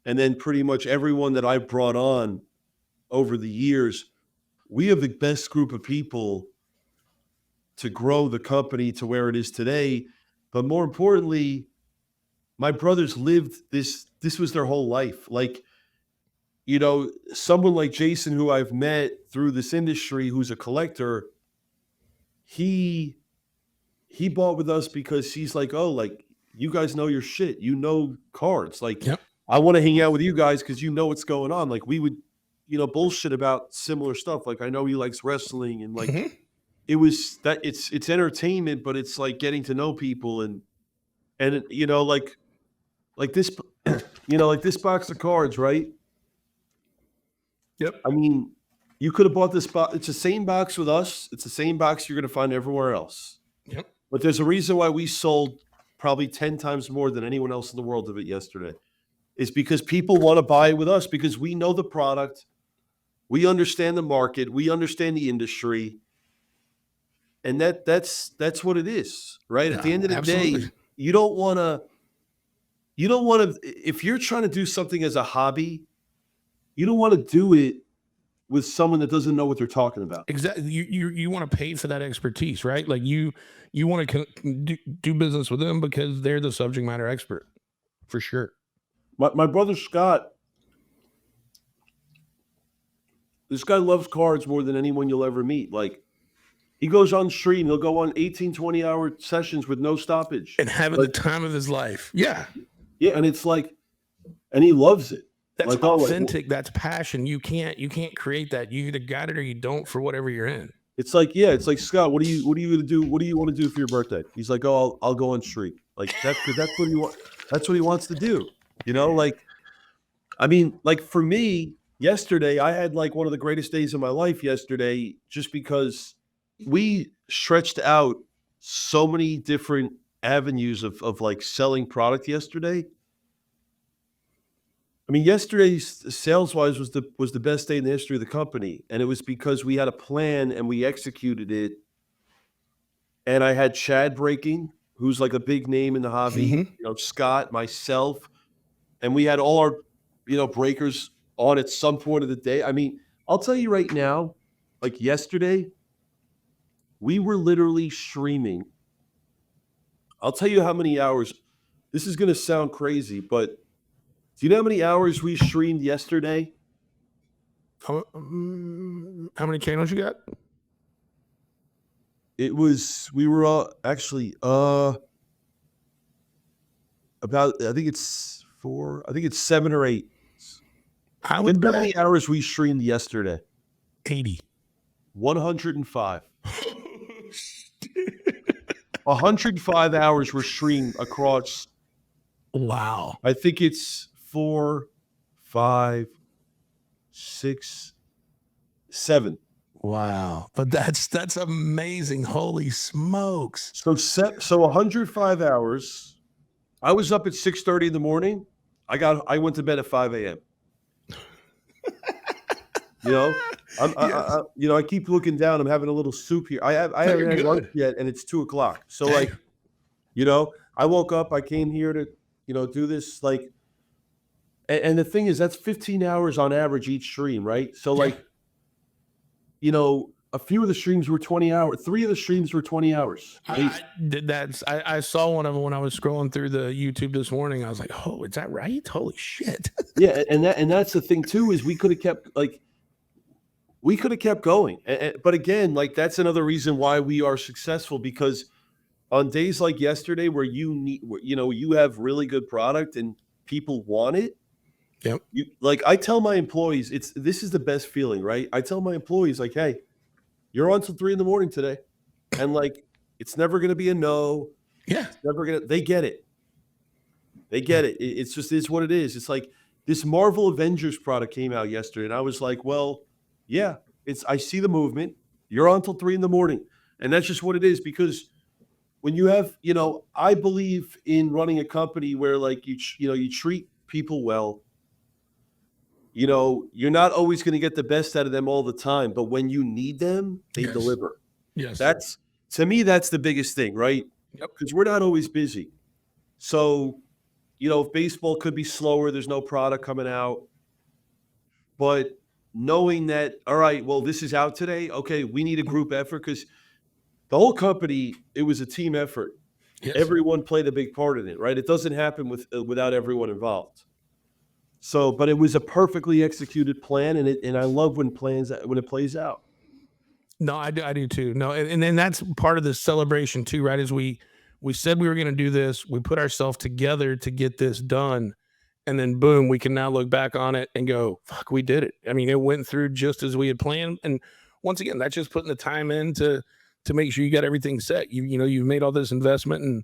Speaker 2: and then pretty much everyone that I brought on over the years, we have the best group of people to grow the company to where it is today. But more importantly, my brothers lived this was their whole life. Like, someone like Jason, who I've met through this industry, who's a collector, he bought with us because he's like, oh, like, you guys know your shit. You know cards. Like,
Speaker 1: Yep.
Speaker 2: I want to hang out with you guys because you know what's going on. Like, we would, bullshit about similar stuff. Like, I know he likes wrestling and like,
Speaker 1: Mm-hmm.
Speaker 2: it was that it's entertainment, but it's like getting to know people and like this, like this box of cards, right?
Speaker 1: Yep.
Speaker 2: I mean, you could have bought this box. It's the same box with us. It's the same box you're going to find everywhere else.
Speaker 1: Yep.
Speaker 2: But there's a reason why we sold probably 10 times more than anyone else in the world of it yesterday. It's because people want to buy with us because we know the product. We understand the market. We understand the industry. And that's what it is, right?
Speaker 1: Yeah,
Speaker 2: At the end of the
Speaker 1: absolutely.
Speaker 2: day, you don't want to, if you're trying to do something as a hobby, you don't want to do it with someone that doesn't know what they're talking about.
Speaker 1: Exactly. You want to pay for that expertise, right? Like you want to do business with them because they're the subject matter expert, for sure.
Speaker 2: My brother Scott, this guy loves cards more than anyone you'll ever meet. Like, he goes on stream, he'll go on 18, 20-hour sessions with no stoppage.
Speaker 1: And having the time of his life. Yeah.
Speaker 2: Yeah, and it's like, and he loves it.
Speaker 1: That's
Speaker 2: like,
Speaker 1: authentic. That's passion. You can't create that. You either got it or you don't for whatever you're in.
Speaker 2: It's like, Scott, what are you gonna do? What do you want to do for your birthday? He's like, oh, I'll go on stream. Like that's what he wants. That's what he wants to do. Like, I mean, like for me, yesterday I had like one of the greatest days of my life yesterday, just because we stretched out so many different avenues of like selling product yesterday. I mean, yesterday's sales-wise was the best day in the history of the company, and it was because we had a plan and we executed it. And I had Chad breaking, who's like a big name in the hobby,
Speaker 1: Mm-hmm.
Speaker 2: Scott, myself, and we had all our, breakers on at some point of the day. I mean, I'll tell you right now, like yesterday, we were literally streaming. I'll tell you how many hours. This is going to sound crazy, but do you know how many hours we streamed yesterday?
Speaker 1: How many channels you got?
Speaker 2: We were actually about, I think it's 7 or 8.
Speaker 1: I
Speaker 2: Think
Speaker 1: would
Speaker 2: about how
Speaker 1: bet
Speaker 2: many hours we streamed yesterday.
Speaker 1: 80.
Speaker 2: 105. 105 hours were streamed across.
Speaker 1: Wow.
Speaker 2: I think it's 4, 5, 6, 7.
Speaker 1: Wow. But that's amazing. Holy smokes.
Speaker 2: So 105 hours. I was up at 6:30 in the morning. I went to bed at 5 a.m. I keep looking down. I'm having a little soup here. I haven't had lunch yet, and it's 2:00. So like, I woke up. I came here to, do this. Like, and the thing is, that's 15 hours on average each stream, right? So like, a few of the streams were 20 hours. 3 of the streams were 20 hours.
Speaker 1: I saw one of them when I was scrolling through the YouTube this morning. I was like, oh, is that right? Holy shit.
Speaker 2: Yeah, and that's the thing too, is we could have kept going. But again, like, that's another reason why we are successful, because on days like yesterday where you have really good product and people want it,
Speaker 3: Yep.
Speaker 2: Like I tell my employees, this is the best feeling, right? I tell my employees like, hey, you're on till 3 a.m. today. And like, it's never going to be a no.
Speaker 3: Yeah.
Speaker 2: It's never going to, they get it. They get it. It's just, it's what it is. It's like this Marvel Avengers product came out yesterday. And I was like, well, yeah, I see the movement. You're on till 3 a.m. And that's just what it is, because when you have, I believe in running a company where like you treat people well. You're not always going to get the best out of them all the time, but when you need them, they
Speaker 3: Yes.
Speaker 2: deliver.
Speaker 3: Yes.
Speaker 2: To me, that's the biggest thing, right?
Speaker 3: Yep.
Speaker 2: Because we're not always busy. So, if baseball could be slower, there's no product coming out. But knowing that, all right, well, this is out today. Okay, we need a group effort, because the whole company, it was a team effort.
Speaker 3: Yes.
Speaker 2: Everyone played a big part in it, right? It doesn't happen without everyone involved. So, but it was a perfectly executed plan, and I love when it plays out.
Speaker 1: No, I do too. No, and then that's part of the celebration too, right? Is we said we were going to do this, we put ourselves together to get this done, and then boom, we can now look back on it and go, "Fuck, we did it." I mean, it went through just as we had planned, and once again, that's just putting the time in to make sure you got everything set. You've made all this investment and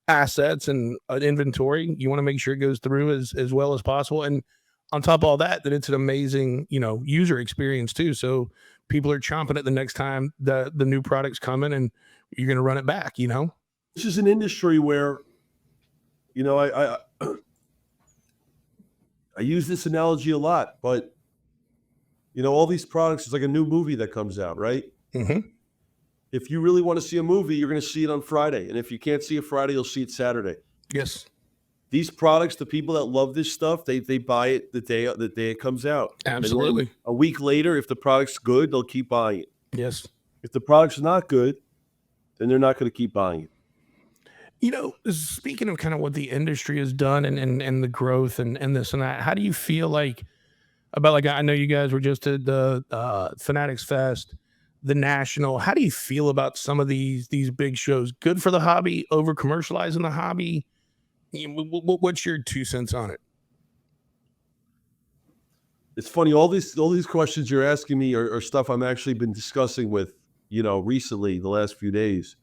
Speaker 1: assets and an inventory. You want to make sure it goes through as well as possible, and on top of all that it's an amazing user experience too. So people are chomping at the next time the new product's coming, and you're going to run it back.
Speaker 2: This is an industry where, I use this analogy a lot, but all these products, it's like a new movie that comes out, right?
Speaker 1: Mm-hmm.
Speaker 2: If you really want to see a movie, you're going to see it on Friday. And if you can't see it Friday, you'll see it Saturday.
Speaker 1: Yes.
Speaker 2: These products, the people that love this stuff, they buy it the day it comes out.
Speaker 1: Absolutely.
Speaker 2: A week later, if the product's good, they'll keep buying it.
Speaker 1: Yes.
Speaker 2: If the product's not good, then they're not going to keep buying it.
Speaker 1: Speaking of kind of what the industry has done and the growth and this and that, how do you feel like about, like, I know you guys were just at the Fanatics Fest, the National. How do you feel about some of these big shows? Good for the hobby, over commercializing the hobby? What's your 2 cents on it?
Speaker 2: It's funny, all these questions you're asking me are stuff I'm actually been discussing with, recently, the last few days.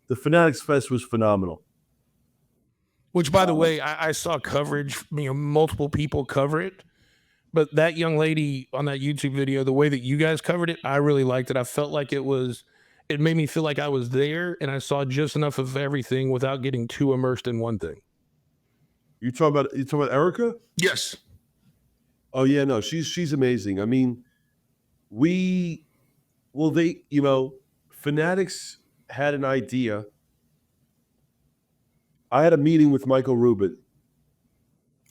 Speaker 2: The Fanatics Fest was phenomenal.
Speaker 1: Which, by the way, I saw coverage, multiple people cover it. But that young lady on that YouTube video, the way that you guys covered it, I really liked it. I felt like it made me feel like I was there and I saw just enough of everything without getting too immersed in one thing.
Speaker 2: You talking about Erica?
Speaker 1: Yes.
Speaker 2: Oh yeah, no, she's amazing. I mean, Fanatics had an idea. I had a meeting with Michael Rubin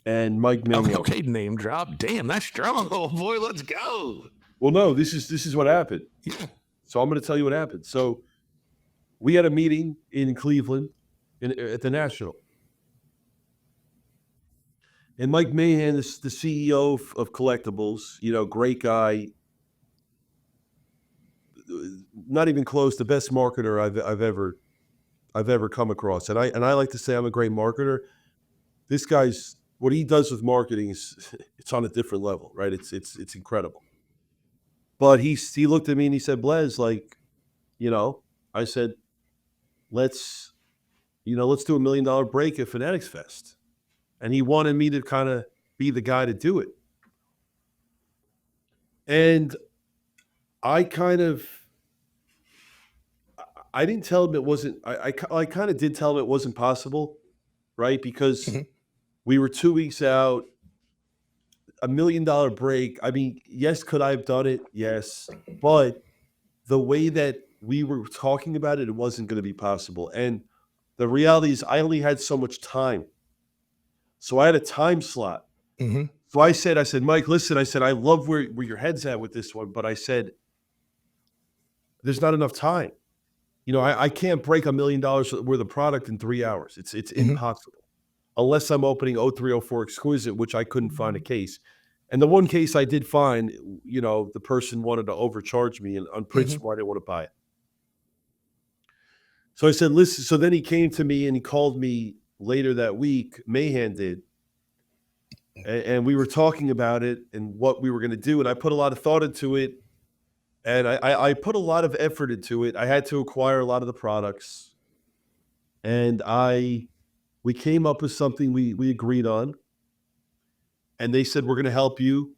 Speaker 2: and Mike Manuel.
Speaker 1: Okay, name drop. Damn, that's strong, old boy. Let's go.
Speaker 2: Well, no, this is what happened.
Speaker 1: Yeah.
Speaker 2: So I'm going to tell you what happened. So we had a meeting in Cleveland at the National. And Mike Mahan, the CEO of Collectibles, great guy, not even close, the best marketer I've ever come across. And I like to say I'm a great marketer. This guy's, what he does with marketing it's on a different level, right? It's incredible. But he looked at me and he said, Blez, like, I said, let's do $1 million break at Fanatics Fest. And he wanted me to kind of be the guy to do it. And I didn't tell him it wasn't, I kind of did tell him it wasn't possible, right? Because we were 2 weeks out, $1 million break. I mean, yes, could I have done it? Yes. But the way that we were talking about it, it wasn't going to be possible. And the reality is I only had so much time. So I had a time slot.
Speaker 1: Mm-hmm.
Speaker 2: So I said, Mike, listen, I said, I love where your head's at with this one, but I said, there's not enough time. I can't break $1 million worth of product in 3 hours. It's impossible. Unless I'm opening 0304 Exquisite, which I couldn't find a case. And the one case I did find, the person wanted to overcharge me, and on principle, I didn't want to buy it. So I said, listen, so then he came to me and he called me later that week, Mahan did. and we were talking about it and what we were going to do. And I put a lot of thought into it, and I put a lot of effort into it. I had to acquire a lot of the products, and we came up with something we agreed on. And they said, we're going to help you,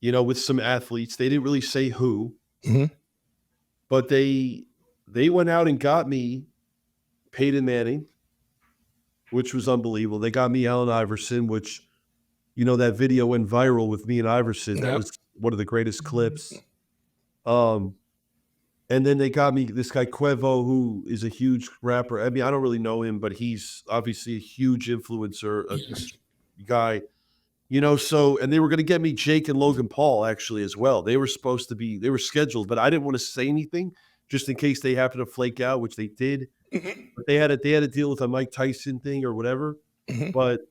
Speaker 2: with some athletes. They didn't really say who, but they went out and got me Peyton Manning, which was unbelievable. They got me Allen Iverson, which, that video went viral with me and Iverson. That was one of the greatest clips. And then they got me this guy Quavo, who is a huge rapper. I mean, I don't really know him, but he's obviously a huge influencer, a guy. So, and they were going to get me Jake and Logan Paul actually as well. They were scheduled, but I didn't want to say anything just in case they happened to flake out, which they did. But they had to deal with a Mike Tyson thing or whatever. But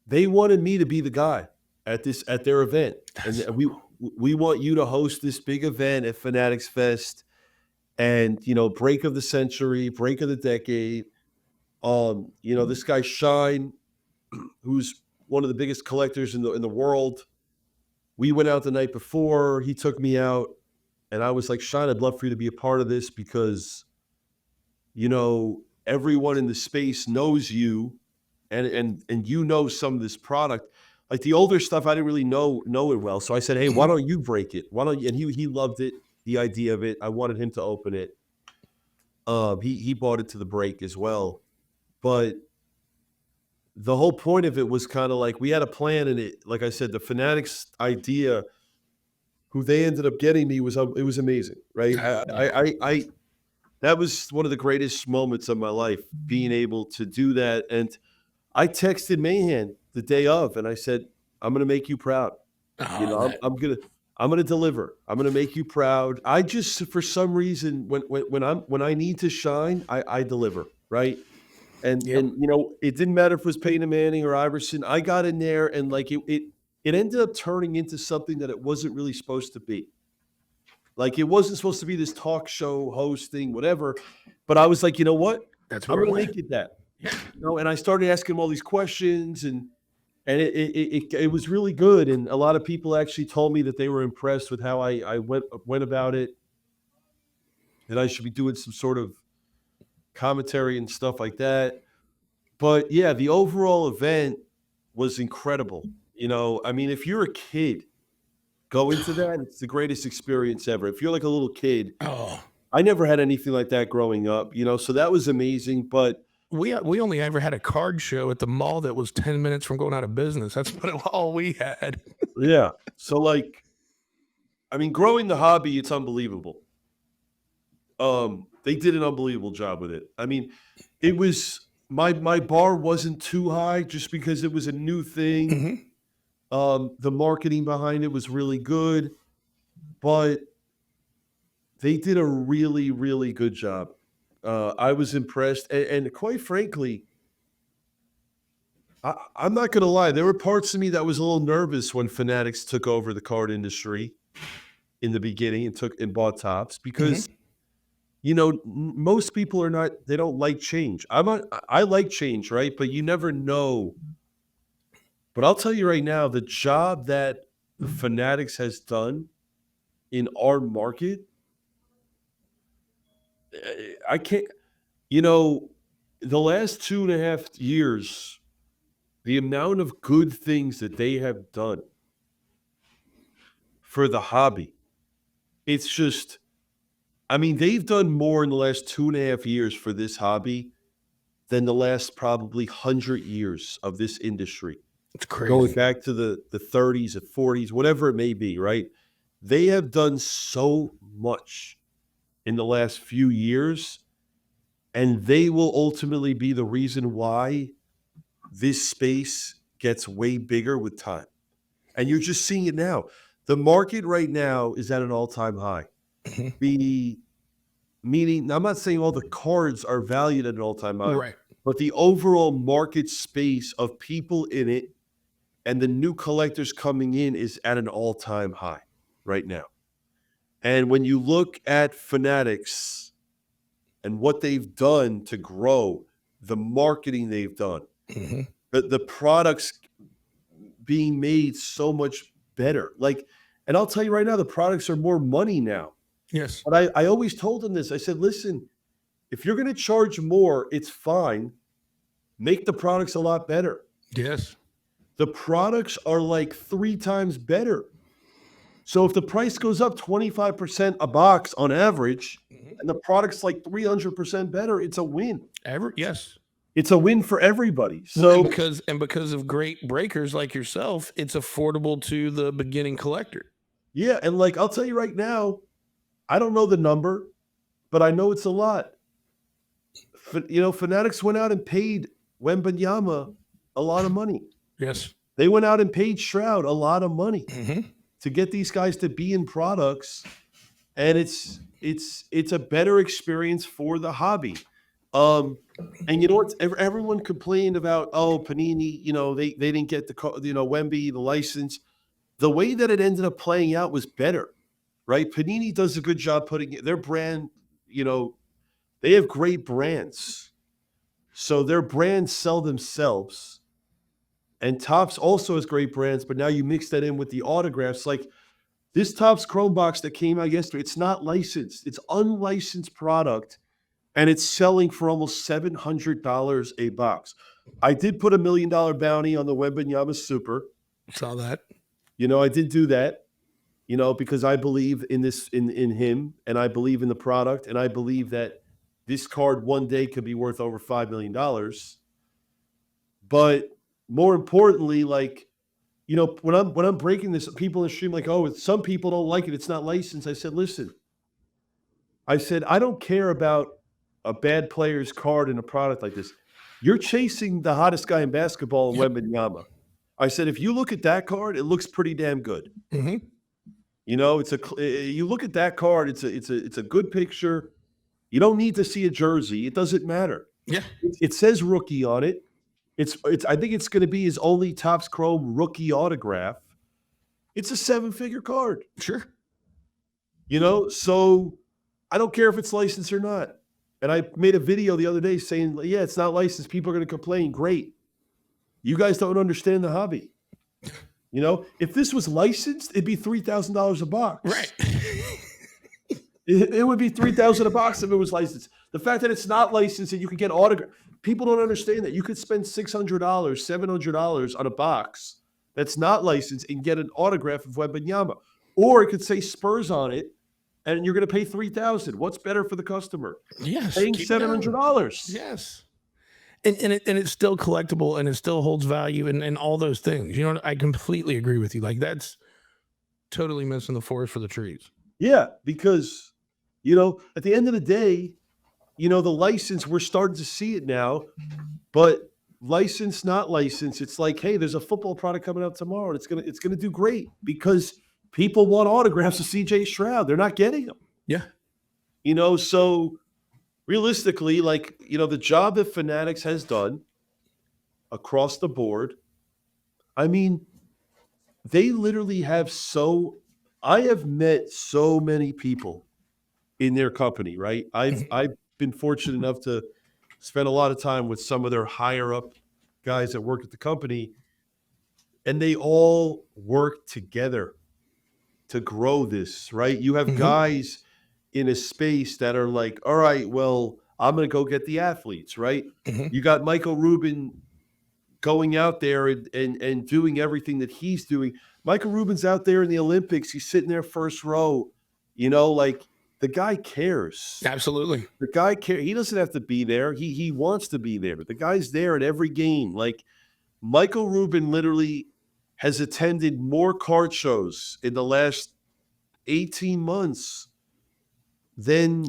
Speaker 2: they wanted me to be the guy at their event. And we want you to host this big event at Fanatics Fest and, break of the century, break of the decade. This guy Shine, who's one of the biggest collectors in the world. We went out the night before. He took me out, and I was like, Shine, I'd love for you to be a part of this because, everyone in the space knows you, and some of this product. Like the older stuff, I didn't really know it well. So I said, hey, why don't you break it? Why don't you? And he loved it, the idea of it. I wanted him to open it. He bought it to the break as well, but the whole point of it was kind of like we had a plan, and it, like I said, the Fanatics idea, who they ended up getting me was amazing, right? I that was one of the greatest moments of my life, being able to do that. And I texted Mahan the day of, and I said, I'm going to make you proud. I'm going to deliver. I'm going to make you proud. I just, for some reason, when I need to shine, I deliver, right? And it didn't matter if it was Peyton Manning or Iverson. I got in there, and like it ended up turning into something that it wasn't really supposed to be. Like it wasn't supposed to be this talk show hosting, whatever. But I was like, you know what? I'm going to make it that. And I started asking him all these questions, and it was really good. And a lot of people actually told me that they were impressed with how I went about it, that I should be doing some sort of commentary and stuff like that. But yeah, the overall event was incredible. I mean, if you're a kid, go into that. It's the greatest experience ever. If you're like a little kid, I never had anything like that growing up, so that was amazing. But
Speaker 1: we only ever had a card show at the mall that was 10 minutes from going out of business. That's all we had.
Speaker 2: Yeah. So like, I mean, growing the hobby, it's unbelievable. They did an unbelievable job with it. I mean, it was my bar wasn't too high just because it was a new thing. The marketing behind it was really good, but they did a really, really good job. I was impressed. And quite frankly, I'm not going to lie. There were parts of me that was a little nervous when Fanatics took over the card industry in the beginning and bought Topps because, most people they don't like change. I like change, right? But you never know. But I'll tell you right now, the job that the Fanatics has done in our market, I can't, the last 2.5 years, the amount of good things that they have done for the hobby, it's just, I mean, they've done more in the last 2.5 years for this hobby than the last probably 100 years of this industry.
Speaker 1: It's crazy.
Speaker 2: Going back to the 30s and 40s, whatever it may be, right? They have done so much in the last few years, and they will ultimately be the reason why this space gets way bigger with time. And you're just seeing it now. The market right now is at an all-time high. Meaning, I'm not saying all the cards are valued at an all-time high,
Speaker 1: right?
Speaker 2: But the overall market space of people in it and the new collectors coming in is at an all-time high right now. And when you look at Fanatics and what they've done to grow, the marketing they've done, the products being made so much better. Like, and I'll tell you right now, the products are more money now.
Speaker 3: Yes.
Speaker 2: But I always told them this. I said, listen, if you're going to charge more, it's fine. Make the products a lot better.
Speaker 3: Yes.
Speaker 2: The products are like 3 times better. So if the price goes up 25% a box on average, and the product's like 300% better, it's a win.
Speaker 1: Yes.
Speaker 2: It's a win for everybody.
Speaker 1: So
Speaker 2: So
Speaker 1: because of great breakers like yourself, it's affordable to the beginning collector.
Speaker 2: yeah, and like I'll tell you right now, I don't know the number, but I know it's a lot. Fanatics went out and paid Wembanyama a lot of money.
Speaker 1: Yes.
Speaker 2: They went out and paid Stroud a lot of money
Speaker 1: Mm-hmm.
Speaker 2: to get these guys to be in products, and it's a better experience for the hobby. And you know what? Everyone complained about, oh, Panini, they didn't get the Wemby, the license. The way that it ended up playing out was better, right? Panini does a good job putting their brand, they have great brands. So their brands sell themselves. And Topps also has great brands, but now you mix that in with the autographs. Like this Topps Chrome box that came out yesterday, it's not licensed. It's unlicensed product, and it's selling for almost $700 a box. I did put $1 million bounty on the Wembanyama Super.
Speaker 1: Saw that.
Speaker 2: I did do that, because I believe in this, in him, and I believe in the product, and I believe that this card one day could be worth over $5 million. But more importantly, like, when I'm breaking this, people in the stream like, oh, some people don't like it. It's not licensed. I said, listen, I don't care about a bad player's card in a product like this. You're chasing the hottest guy in basketball, in Wembanyama. I said, if you look at that card, it looks pretty damn good.
Speaker 1: Mm-hmm.
Speaker 2: You look at that card, it's a good picture. You don't need to see a jersey. It doesn't matter.
Speaker 1: Yeah.
Speaker 2: It says rookie on it. I think it's going to be his only Topps Chrome rookie autograph. It's a 7-figure card.
Speaker 1: Sure.
Speaker 2: So I don't care if it's licensed or not. And I made a video the other day saying, yeah, it's not licensed. People are going to complain. Great. You guys don't understand the hobby. If this was licensed, it'd be $3,000 a box.
Speaker 1: Right.
Speaker 2: It would be $3,000 a box if it was licensed. The fact that it's not licensed and you can get autograph, people don't understand that. You could spend $600, $700 on a box that's not licensed and get an autograph of Wembanyama. Or it could say Spurs on it, and you're going to pay $3,000. What's better for the customer?
Speaker 1: Yes.
Speaker 2: Paying $700.
Speaker 1: Yes. And it's still collectible, and it still holds value, and all those things. I completely agree with you. Like, that's totally missing the forest for the trees.
Speaker 2: Yeah, because, at the end of the day, the license, we're starting to see it now, but license, not license, it's like, hey, there's a football product coming out tomorrow, and it's gonna do great because people want autographs of CJ Stroud. They're not getting them.
Speaker 1: Yeah.
Speaker 2: So realistically, like, the job that Fanatics has done across the board, I mean, they literally have I have met so many people in their company, right? I've been fortunate enough to spend a lot of time with some of their higher up guys that work at the company, and they all work together to grow this, right? You have guys in a space that are like, all right, well, I'm going to go get the athletes, right? You got Michael Rubin going out there and doing everything that he's doing. Michael Rubin's out there in the Olympics. He's sitting there first row, like the guy cares.
Speaker 1: Absolutely.
Speaker 2: The guy cares. He doesn't have to be there. He wants to be there. The guy's there at every game. Like Michael Rubin literally has attended more card shows in the last 18 months than,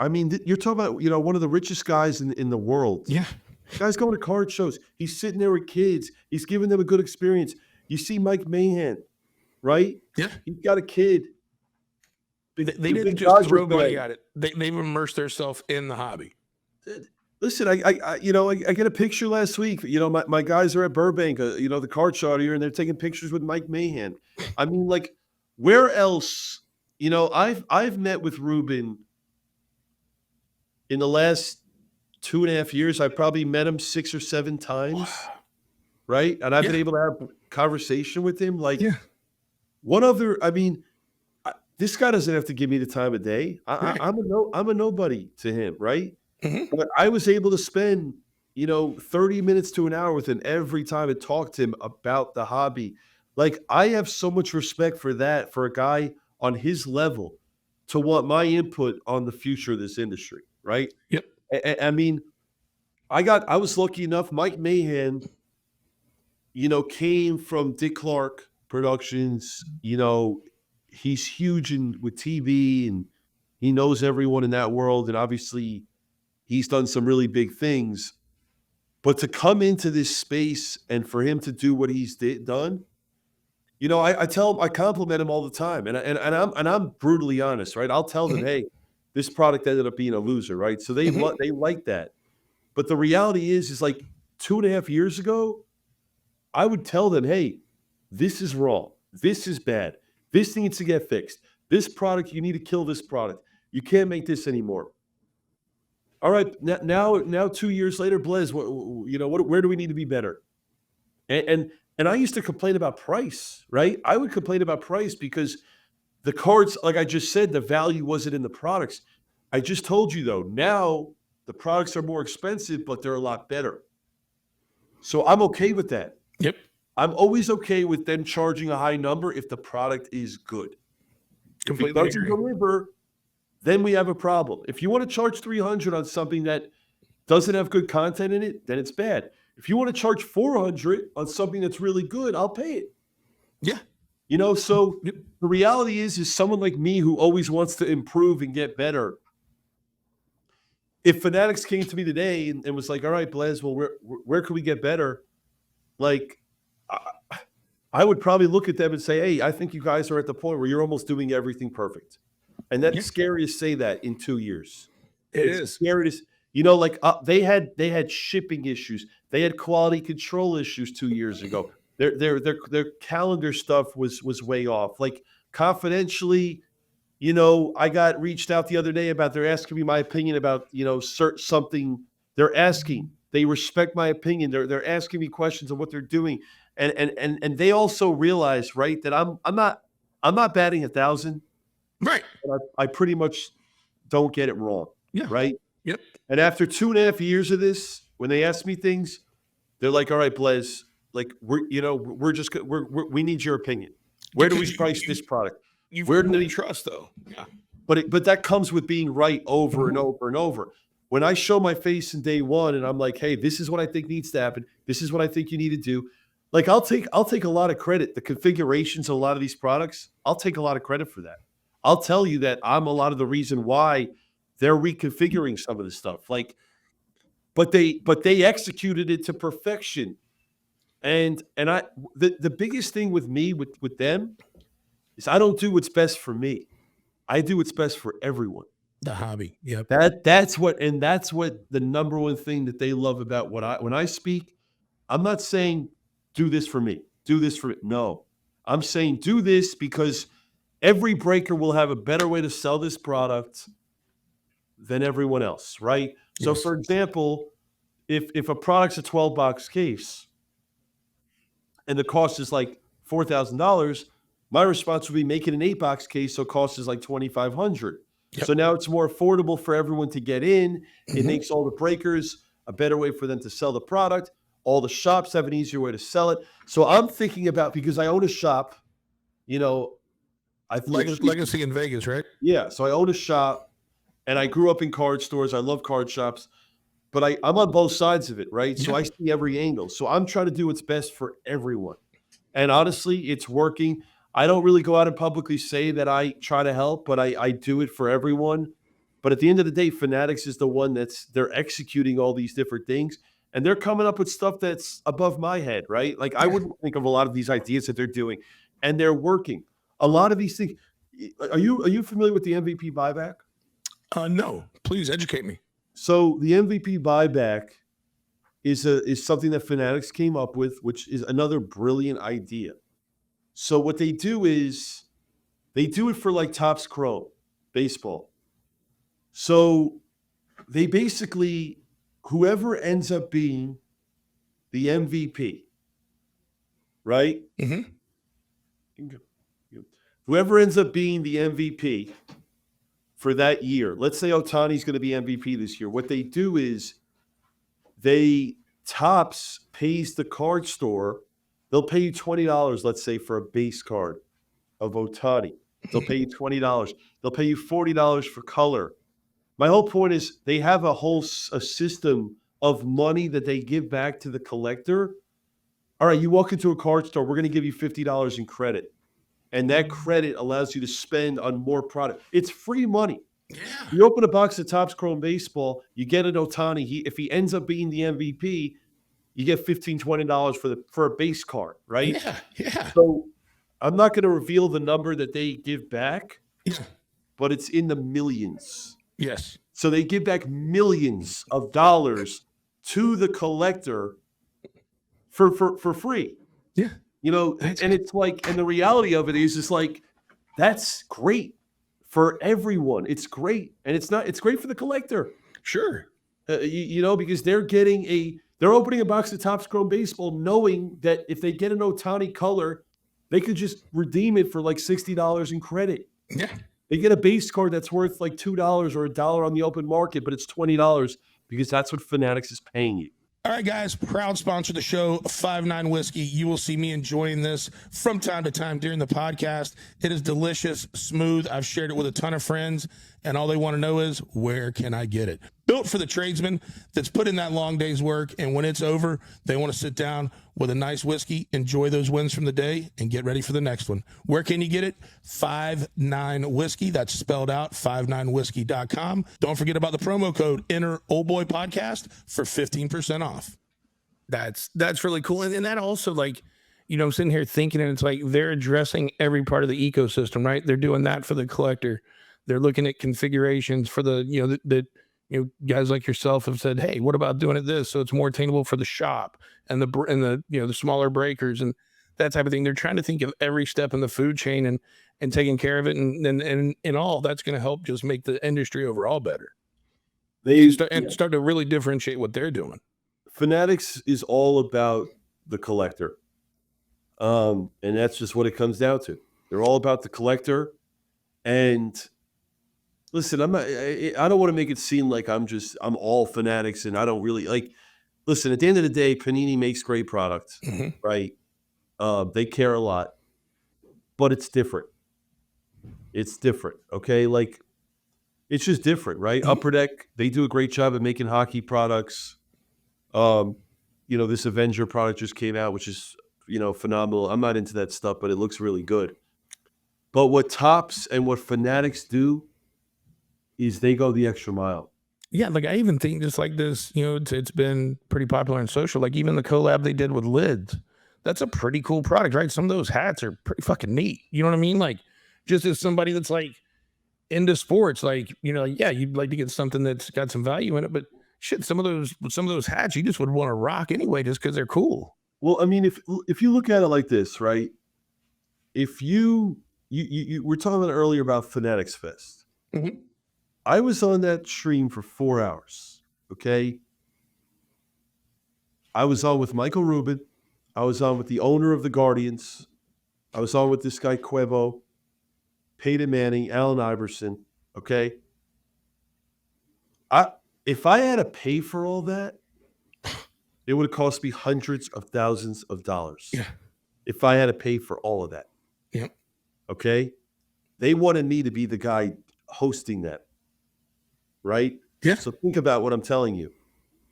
Speaker 2: you're talking about, one of the richest guys in the world.
Speaker 1: Yeah.
Speaker 2: The guy's going to card shows. He's sitting there with kids. He's giving them a good experience. You see Mike Mahan, right?
Speaker 1: Yeah.
Speaker 2: He's got a kid.
Speaker 1: They didn't just throw money at it. They've immersed themselves in the hobby.
Speaker 2: Listen, I get a picture last week. My guys are at Burbank, the card show here, and they're taking pictures with Mike Mahan. Like, where else? I've met with Rubin in the last 2.5 years. I've probably met him 6 or 7 times. right? And I've
Speaker 1: Yeah.
Speaker 2: been able to have conversation with him. Like,
Speaker 1: Yeah.
Speaker 2: what other? I mean, this guy doesn't have to give me the time of day.
Speaker 1: Right.
Speaker 2: I'm a nobody to him, right?
Speaker 1: Mhm.
Speaker 2: But I was able to spend, 30 minutes to an hour with him every time and talk to him about the hobby. Like, I have so much respect for that, for a guy on his level to want my input on the future of this industry, right?
Speaker 1: Yep.
Speaker 2: I mean, I was lucky enough, Mike Mahan, came from Dick Clark Productions. He's huge with TV, and he knows everyone in that world. And obviously, he's done some really big things. But to come into this space and for him to do what he's done, I compliment him all the time, and I'm brutally honest, right? I'll tell them,
Speaker 1: Mhm.
Speaker 2: hey, this product ended up being a loser, right? So they like that. But the reality is like 2.5 years ago, I would tell them, hey, this is wrong. This is bad. This needs to get fixed. This product, you need to kill this product. You can't make this anymore. All right, now 2 years later, Blez, where do we need to be better? And I used to complain about price, right? I would complain about price because the cards, like I just said, the value wasn't in the products. I just told you though, now the products are more expensive, but they're a lot better. So I'm okay with that.
Speaker 1: Yep.
Speaker 2: I'm always okay with them charging a high number if the product is good. If it
Speaker 1: Completely
Speaker 2: doesn't
Speaker 1: agree.
Speaker 2: deliver, then we have a problem. If you want to charge 300 on something that doesn't have good content in it, then it's bad. If you want to charge 400 on something that's really good, I'll pay it.
Speaker 1: Yeah.
Speaker 2: So
Speaker 1: Yep.
Speaker 2: the reality is someone like me who always wants to improve and get better. If Fanatics came to me today and was like, all right, Blez, well, where can we get better? Like, I would probably look at them and say, hey, I think you guys are at the point where you're almost doing everything perfect. And that's
Speaker 1: Yeah.
Speaker 2: scary to say that in 2 years.
Speaker 1: It's
Speaker 2: It's scary to, they had shipping issues. They had quality control issues 2 years ago. Their calendar stuff was way off. Like, confidentially, I got reached out the other day about they're asking me my opinion about, something they're asking. They respect my opinion. They're asking me questions of what they're doing. And they also realize, right, that I'm not batting 1,000.
Speaker 1: Right.
Speaker 2: But I pretty much don't get it wrong.
Speaker 1: Yeah.
Speaker 2: Right.
Speaker 1: Yep.
Speaker 2: And after 2.5 years of this, when they ask me things, they're like, all right, Blez, like we need your opinion. Where do we
Speaker 1: Because
Speaker 2: price this product?
Speaker 1: You've
Speaker 2: Where
Speaker 1: earned
Speaker 2: do
Speaker 1: the
Speaker 2: we
Speaker 1: trust, though. Yeah.
Speaker 2: But that comes with being right over and over and over. When I show my face in day one and I'm like, hey, this is what I think needs to happen. This is what I think you need to do. Like, I'll take a lot of credit. The configurations of a lot of these products, I'll take a lot of credit for that. I'll tell you that I'm a lot of the reason why they're reconfiguring some of this stuff. Like, but they executed it to perfection. And the biggest thing with me with them is I don't do what's best for me. I do what's best for everyone.
Speaker 1: The hobby. Yep.
Speaker 2: That's what the number one thing that they love about when I speak. I'm not saying do this for me. Do this for me. No. I'm saying do this because every breaker will have a better way to sell this product than everyone else, right? So
Speaker 1: Yes.
Speaker 2: for example, if a product's a 12-box case and the cost is like $4,000, my response would be make it an 8-box case so cost is like $2,500.
Speaker 1: Yep.
Speaker 2: So now it's more affordable for everyone to get in. It
Speaker 1: Mhm.
Speaker 2: makes all the breakers a better way for them to sell the product. All the shops have an easier way to sell it. So I'm thinking about, because I own a shop, I've
Speaker 1: Legacy in Vegas, right?
Speaker 2: yeah. So I own a shop and I grew up in card stores. I love card shops, but I'm on both sides of it, right? So
Speaker 1: Yeah.
Speaker 2: I see every angle. So I'm trying to do what's best for everyone. And honestly, it's working. I don't really go out and publicly say that I try to help, but I do it for everyone. But at the end of the day, Fanatics is the one they're executing all these different things. And they're coming up with stuff that's above my head, right? Like, I wouldn't think of a lot of these ideas that they're doing, and they're working. A lot of these things. Are you familiar with the MVP buyback?
Speaker 1: No. Please educate me.
Speaker 2: So the MVP buyback is something that Fanatics came up with, which is another brilliant idea. So what they do is they do it for like Topps Chrome baseball. So they basically, whoever ends up being the MVP, right?
Speaker 3: Mm-hmm.
Speaker 2: Whoever ends up being the MVP for that year, let's say Ohtani's going to be MVP this year. What they do is Topps pays the card store. They'll pay you $20, let's say, for a base card of Ohtani. They'll pay you $20. They'll pay you $40 for color. My whole point is they have a system of money that they give back to the collector. All right, you walk into a card store, we're going to give you $50 in credit. And that credit allows you to spend on more product. It's free money.
Speaker 3: Yeah.
Speaker 2: You open a box of Topps Chrome Baseball, you get an Ohtani. If he ends up being the MVP, you get $15, $20 for a base card, right?
Speaker 3: Yeah.
Speaker 2: So I'm not going to reveal the number that they give back, but it's in the millions.
Speaker 3: Yes.
Speaker 2: So they give back millions of dollars to the collector for free.
Speaker 3: Yeah.
Speaker 2: And it's like, and the reality of it is like, that's great for everyone. It's great. And it's great for the collector.
Speaker 3: Sure.
Speaker 2: Because they're opening a box of Topps Chrome Baseball knowing that if they get an Ohtani color, they could just redeem it for like $60 in credit.
Speaker 3: Yeah.
Speaker 2: They get a base card that's worth like $2 or $1 on the open market, but it's $20 because that's what Fanatics is paying you.
Speaker 3: All right, guys, proud sponsor of the show, 5-9 Whiskey. You will see me enjoying this from time to time during the podcast. It is delicious, smooth. I've shared it with a ton of friends, and all they want to know is, where can I get it? Built for the tradesman that's put in that long day's work, and when it's over, they want to sit down with a nice whiskey, enjoy those wins from the day, and get ready for the next one. Where can you get it? 5-9 Whiskey. That's spelled out, 59whiskey.com. Don't forget about the promo code, enter Old Boy Podcast for 15% off.
Speaker 1: That's really cool. And that also, like, I'm sitting here thinking, and it's like they're addressing every part of the ecosystem, right? They're doing that for the collector. They're looking at configurations for the guys like yourself have said, hey, what about doing it this so it's more attainable for the shop and the smaller breakers and that type of thing. They're trying to think of every step in the food chain and taking care of it, and all that's going to help just make the industry overall better. They start to really differentiate what they're doing.
Speaker 2: Fanatics is all about the collector, and that's just what it comes down to. They're all about the collector, and listen, I don't want to make it seem like I'm all Fanatics and I don't really like. Listen, at the end of the day, Panini makes great products, right? They care a lot, but it's different. It's different, okay? Like, it's just different, right? Upper Deck, they do a great job at making hockey products. This Avenger product just came out, which is, phenomenal. I'm not into that stuff, but it looks really good. But what Topps and what Fanatics do is they go the extra mile.
Speaker 1: Yeah, like I even think just like this, it's been pretty popular in social. Like even the collab they did with lids, that's a pretty cool product, right? Some of those hats are pretty fucking neat. You know what I mean? Like, just as somebody that's like into sports, like yeah, you'd like to get something that's got some value in it, but shit, some of those hats you just would want to rock anyway, just because they're cool.
Speaker 2: Well, I mean, if you look at it like this, right? If you were talking earlier about Fanatics Fest.
Speaker 1: Mm-hmm.
Speaker 2: I was on that stream for 4 hours, okay? I was on with Michael Rubin. I was on with the owner of the Guardians. I was on with this guy, Cuevo, Peyton Manning, Allen Iverson, okay? If I had to pay for all that, it would have cost me hundreds of thousands of dollars.
Speaker 1: Yeah.
Speaker 2: If I had to pay for all of that.
Speaker 1: Yeah.
Speaker 2: Okay? They wanted me to be the guy hosting that. Right?
Speaker 1: Yeah.
Speaker 2: So think about what I'm telling you.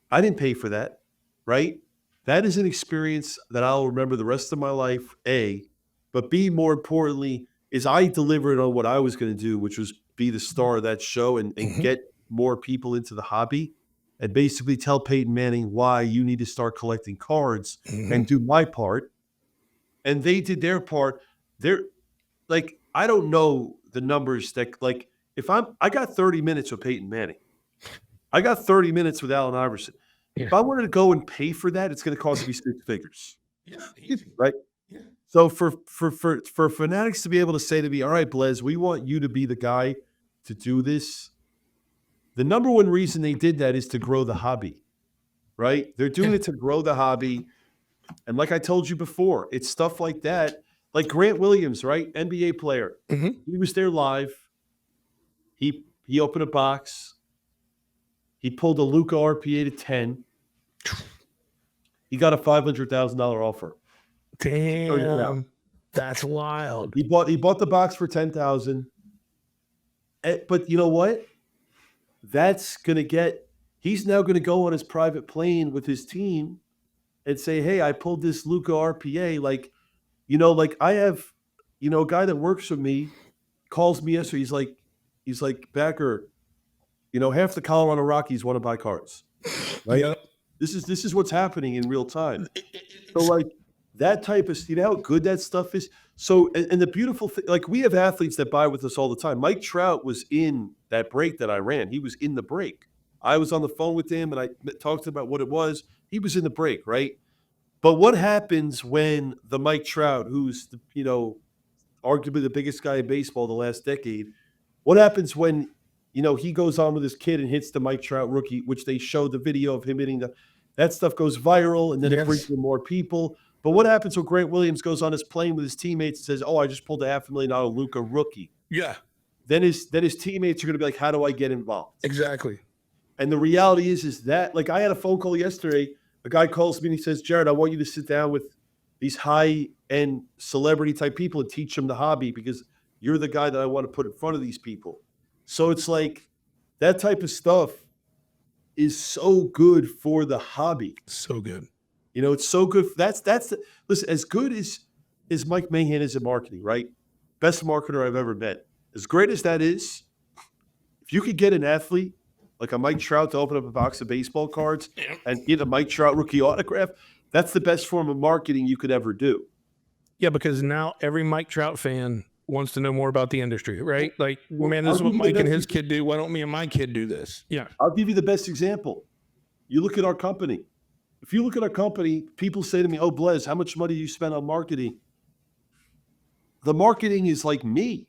Speaker 2: I didn't pay for that, right? That is an experience that I'll remember the rest of my life, A. But B, more importantly, is I delivered on what I was going to do, which was be the star of that show and get more people into the hobby and basically tell Peyton Manning why you need to start collecting cards and do my part. And they did their part. They're like, I don't know the numbers that like, I got 30 minutes with Peyton Manning. I got 30 minutes with Allen Iverson. Yeah. If I wanted to go and pay for that, it's going to cost me 6 figures.
Speaker 3: Yeah, easy.
Speaker 2: Right?
Speaker 3: Yeah.
Speaker 2: So for Fanatics to be able to say to me, all right, Blez, we want you to be the guy to do this. The number one reason they did that is to grow the hobby, right? They're doing it to grow the hobby. And like I told you before, it's stuff like that. Like Grant Williams, right? NBA player.
Speaker 1: Mhm.
Speaker 2: He was there live. He opened a box. He pulled a Luca RPA to 10. He got a $500,000 offer.
Speaker 1: Damn, that's wild.
Speaker 2: He bought the box for 10,000. But you know what? He's now gonna go on his private plane with his team and say, "Hey, I pulled this Luca RPA." Like I have, a guy that works for me calls me yesterday. He's like, Backer, half the Colorado Rockies want to buy cards, right?
Speaker 1: Yep.
Speaker 2: This is what's happening in real time. So like that type of, how good that stuff is. So, and the beautiful thing, like we have athletes that buy with us all the time. Mike Trout was in that break that I ran. He was in the break. I was on the phone with him and I talked about what it was. He was in the break, right? But what happens when the Mike Trout, who's arguably the biggest guy in baseball the last decade, what happens when he goes on with his kid and hits the Mike Trout rookie, which they showed the video of him hitting that stuff goes viral and then it brings in more people. But what happens when Grant Williams goes on his plane with his teammates and says, "Oh, I just pulled a $500,000 Luca rookie"?
Speaker 1: Yeah,
Speaker 2: Then his teammates are going to be like, "How do I get involved?"
Speaker 1: exactly.
Speaker 2: And the reality is that, like, I had a phone call yesterday. A guy calls me and he says, "Jared, I want you to sit down with these high-end celebrity type people and teach them the hobby because you're the guy that I want to put in front of these people." So it's like that type of stuff is so good for the hobby.
Speaker 1: So good.
Speaker 2: It's so good. Listen, as good as Mike Mahan is in marketing, right? Best marketer I've ever met. As great as that is, if you could get an athlete like a Mike Trout to open up a box of baseball cards and get a Mike Trout rookie autograph, that's the best form of marketing you could ever do.
Speaker 1: Yeah, because now every Mike Trout fan wants to know more about the industry, right? Like, well, man, this is
Speaker 2: I'll
Speaker 1: what
Speaker 2: give you
Speaker 1: Mike
Speaker 2: the
Speaker 1: and
Speaker 2: best
Speaker 1: his kid do. Why don't me and my kid do this? Yeah.
Speaker 2: I'll give you the best example. You look at our company. If you look at our company, people say to me, "Oh, Blez, how much money do you spend on marketing?" The marketing is like me.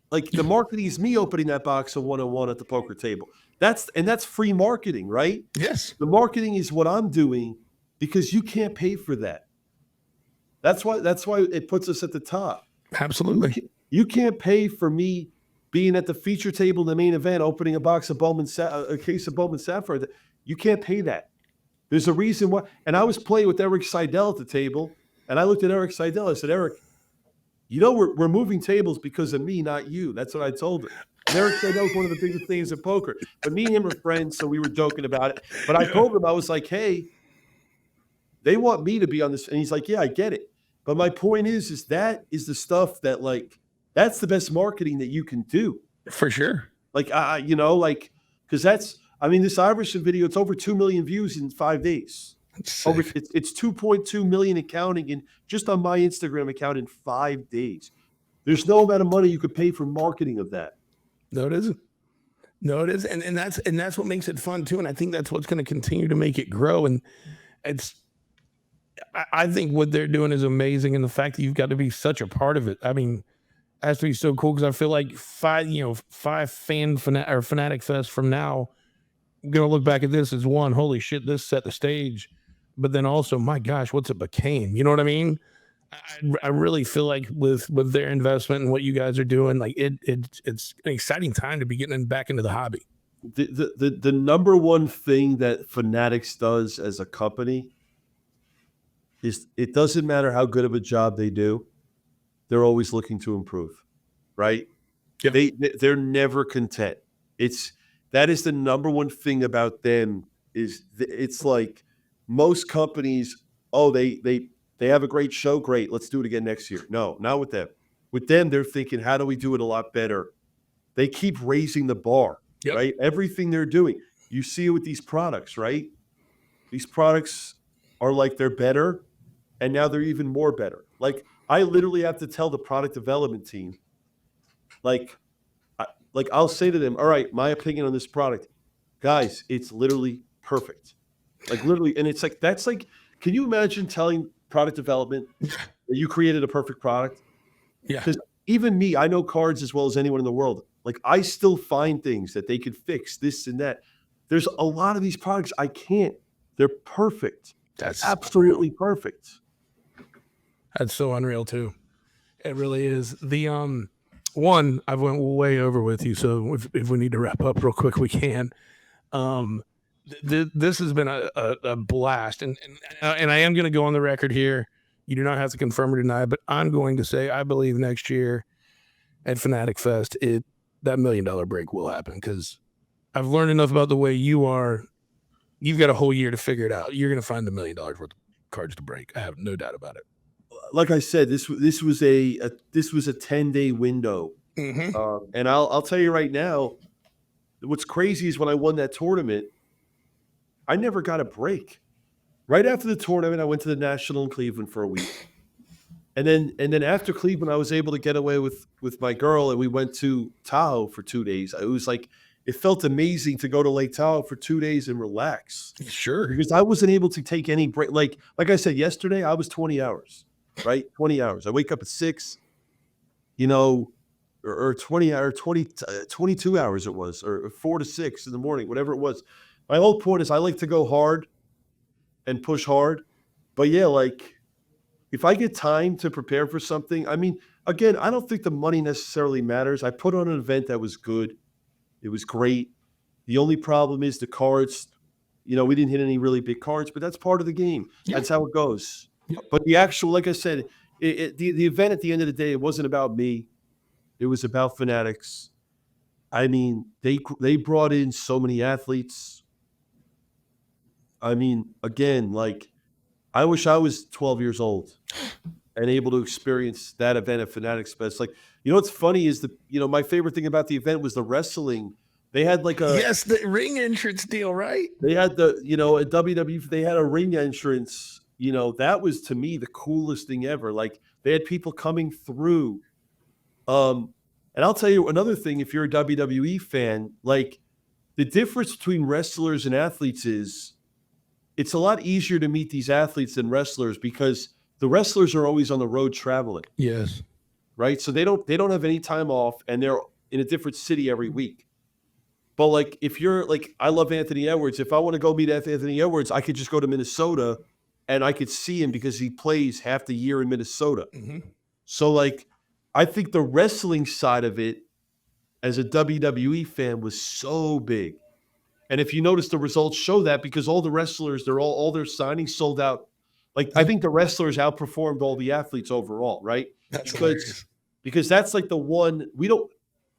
Speaker 2: Like the marketing is me opening that box of 101 at the poker table. That's free marketing, right?
Speaker 1: Yes.
Speaker 2: The marketing is what I'm doing because you can't pay for that. That's why it puts us at the top.
Speaker 1: Absolutely.
Speaker 2: You can't pay for me being at the feature table in the main event, opening a box of a case of Bowman Sapphire. You can't pay that. There's a reason why. And I was playing with Eric Seidel at the table, and I looked at Eric Seidel. I said, "Eric, we're moving tables because of me, not you." That's what I told him. And Eric Seidel was one of the biggest things in poker. But me and him are friends, so we were joking about it. But I told him, I was like, "Hey, they want me to be on this." And he's like, "Yeah, I get it." But my point is that is the stuff that, like, that's the best marketing that you can do.
Speaker 1: For sure.
Speaker 2: Like, because this Iverson video, it's over 2 million views in 5 days. It's 2.2 million in counting and just on my Instagram account in 5 days. There's no amount of money you could pay for marketing of that.
Speaker 1: No, it isn't. No, it is. And that's what makes it fun too. And I think that's what's going to continue to make it grow. And I think what they're doing is amazing. And the fact that you've got to be such a part of it. I mean, it has to be so cool because I feel like five Fanatic Fest from now, I'm going to look back at this as one, holy shit, this set the stage. But then also, my gosh, what's it became? You know what I mean? I really feel like with their investment and what you guys are doing, like it's an exciting time to be getting back into the hobby.
Speaker 2: The number one thing that Fanatics does as a company is it doesn't matter how good of a job they do, they're always looking to improve, right? Yeah. They're never content. That is the number one thing about them is it's like most companies, they have a great show, great, let's do it again next year. No, not with them. With them, they're thinking, how do we do it a lot better? They keep raising the bar, right? Everything they're doing. You see it with these products, right? These products are like they're better, and now they're even more better. Like I literally have to tell the product development team, I'll say to them, "All right, my opinion on this product, guys, it's literally perfect." Like literally, and it's like that's like, can you imagine telling product development that you created a perfect product?
Speaker 1: Yeah.
Speaker 2: Because even me, I know cards as well as anyone in the world. Like I still find things that they could fix, this and that. There's a lot of these products I can't. They're perfect.
Speaker 1: That's
Speaker 2: Absolutely perfect.
Speaker 1: That's so unreal too. It really is. The one I've went way over with you, so if we need to wrap up real quick, we can. This has been a blast, and I am going to go on the record here. You do not have to confirm or deny, but I'm going to say I believe next year at Fanatic Fest, that $1 million break will happen because I've learned enough about the way you are. You've got a whole year to figure it out. You're going to find $1 million worth of cards to break. I have no doubt about it.
Speaker 2: Like I said, this was a 10-day window, and I'll tell you right now, what's crazy is when I won that tournament, I never got a break. Right after the tournament, I went to the National in Cleveland for a week. And then after Cleveland, I was able to get away with my girl, and we went to Tahoe for 2 days. It was like, it felt amazing to go to Lake Tahoe for 2 days and relax.
Speaker 1: Sure.
Speaker 2: Because I wasn't able to take any break. Like I said, yesterday, I was 20 hours, right? 20 hours. I wake up at 6, or 20 or 22 hours it was, or 4 to 6 in the morning, whatever it was. My whole point is I like to go hard and push hard. But yeah, like, if I get time to prepare for something, I mean, again, I don't think the money necessarily matters. I put on an event that was good. It was great. The only problem is the cards. We didn't hit any really big cards, but that's part of the game.
Speaker 1: Yeah.
Speaker 2: That's how it goes.
Speaker 1: Yeah.
Speaker 2: But the actual, like I said, the event at the end of the day, it wasn't about me. It was about Fanatics. I mean, they brought in so many athletes. I mean, again, like, I wish I was 12 years old and able to experience that event at Fanatics Fest. Like, what's funny is my favorite thing about the event was the wrestling. They had like
Speaker 1: the ring entrance deal, right?
Speaker 2: They had at WWE, they had a ring entrance. That was, to me, the coolest thing ever. Like, they had people coming through. And I'll tell you another thing, if you're a WWE fan, like, the difference between wrestlers and athletes is it's a lot easier to meet these athletes than wrestlers because the wrestlers are always on the road traveling.
Speaker 1: Yes.
Speaker 2: Right? So they don't have any time off, and they're in a different city every week. But like, if you're like, I love Anthony Edwards. If I want to go meet Anthony Edwards, I could just go to Minnesota and I could see him because he plays half the year in Minnesota.
Speaker 1: Mm-hmm.
Speaker 2: So like, I think the wrestling side of it as a WWE fan was so big. And if you notice, the results show that because all the wrestlers, all their signings sold out. Like, I think the wrestlers outperformed all the athletes overall, right?
Speaker 1: That's
Speaker 2: because that's like the one we don't.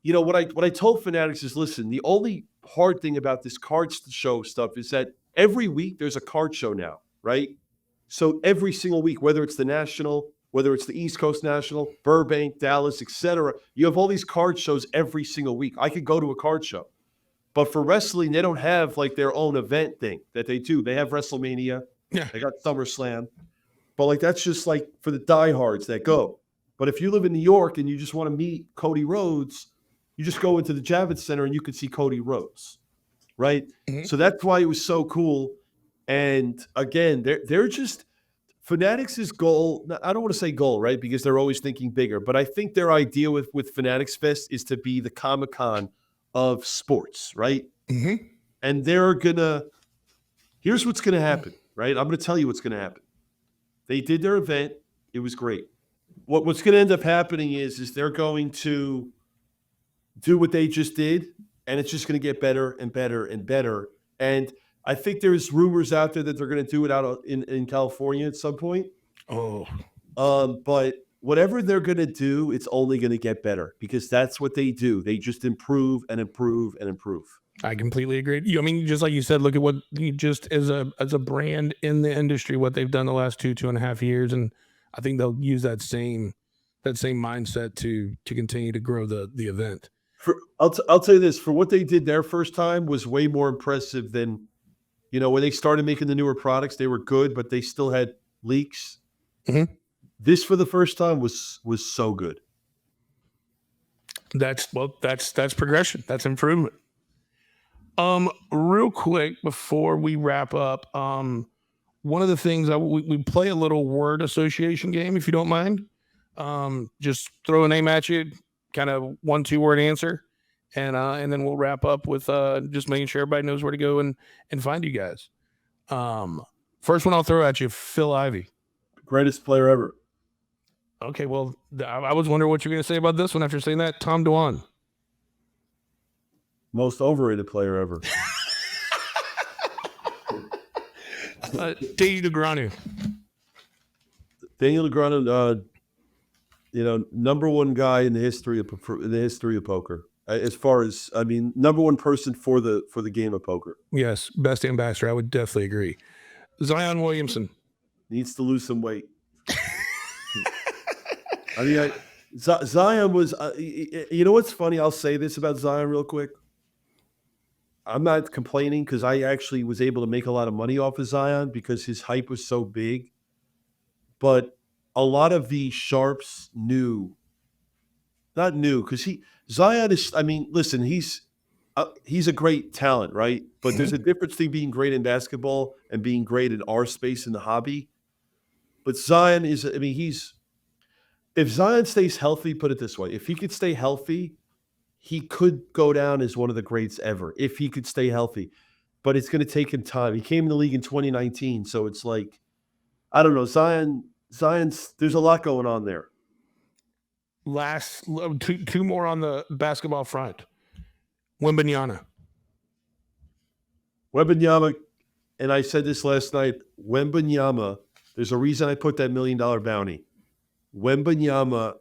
Speaker 2: What I told Fanatics is, listen, the only hard thing about this card show stuff is that every week there's a card show now, right? So every single week, whether it's the National, whether it's the East Coast National, Burbank, Dallas, etc., you have all these card shows every single week. I could go to a card show. But for wrestling, they don't have like their own event thing that they do. They have WrestleMania.
Speaker 1: Yeah.
Speaker 2: They got SummerSlam. But like, that's just like for the diehards that go. But if you live in New York and you just want to meet Cody Rhodes, you just go into the Javits Center and you can see Cody Rhodes, right?
Speaker 1: Mm-hmm.
Speaker 2: So that's why it was so cool. And again, they're just Fanatics' goal. I don't want to say goal, right? Because they're always thinking bigger. But I think their idea with Fanatics Fest is to be the Comic-Con of sports, right?
Speaker 1: Mm-hmm.
Speaker 2: And here's what's going to happen, right? I'm going to tell you what's going to happen. They did their event. It was great. What's going to end up happening is they're going to do what they just did, and it's just going to get better and better and better. And I think there's rumors out there that they're going to do it out in California at some point.
Speaker 1: Oh.
Speaker 2: But whatever they're going to do, it's only going to get better because that's what they do. They just improve and improve and improve.
Speaker 1: I completely agree. I mean, just like you said, look at what you just as a brand in the industry, what they've done the last 2.5 years, and I think they'll use that same mindset to continue to grow the event.
Speaker 2: I'll tell you this: for what they did their first time was way more impressive than, when they started making the newer products. They were good, but they still had leaks.
Speaker 1: Mm-hmm.
Speaker 2: This for the first time was so good.
Speaker 1: That's progression. That's improvement. Real quick before we wrap up, one of the things we play a little word association game, if you don't mind. Just throw a name at you, kind of 1-2 word answer, and then we'll wrap up with just making sure everybody knows where to go and find you guys. First one I'll throw at you, Phil Ivey.
Speaker 2: Greatest player ever.
Speaker 1: Okay, well, I was wondering what you're going to say about this one after saying that. Tom Dwan.
Speaker 2: Most overrated player ever.
Speaker 1: Daniel Negreanu.
Speaker 2: Daniel Negreanu, number one guy in the history of poker. As far as, I mean, number one person for the game of poker.
Speaker 1: Yes, best ambassador. I would definitely agree. Zion Williamson.
Speaker 2: Needs to lose some weight. I mean, Zion was, you know what's funny? I'll say this about Zion real quick. I'm not complaining because I actually was able to make a lot of money off of Zion because his hype was so big. But a lot of the sharps because Zion is, I mean, listen, he's a great talent, right? But there's a difference between being great in basketball and being great in our space in the hobby. But Zion is, I mean, if Zion stays healthy, put it this way, if he could stay healthy, he could go down as one of the greats ever if he could stay healthy. But it's going to take him time. He came in the league in 2019, so it's like, I don't know, Zion's, there's a lot going on there.
Speaker 1: Last two more on the basketball front. Wembanyama,
Speaker 2: and I said this last night, Wembanyama, there's a reason I put that $1 million bounty. Wembanyama,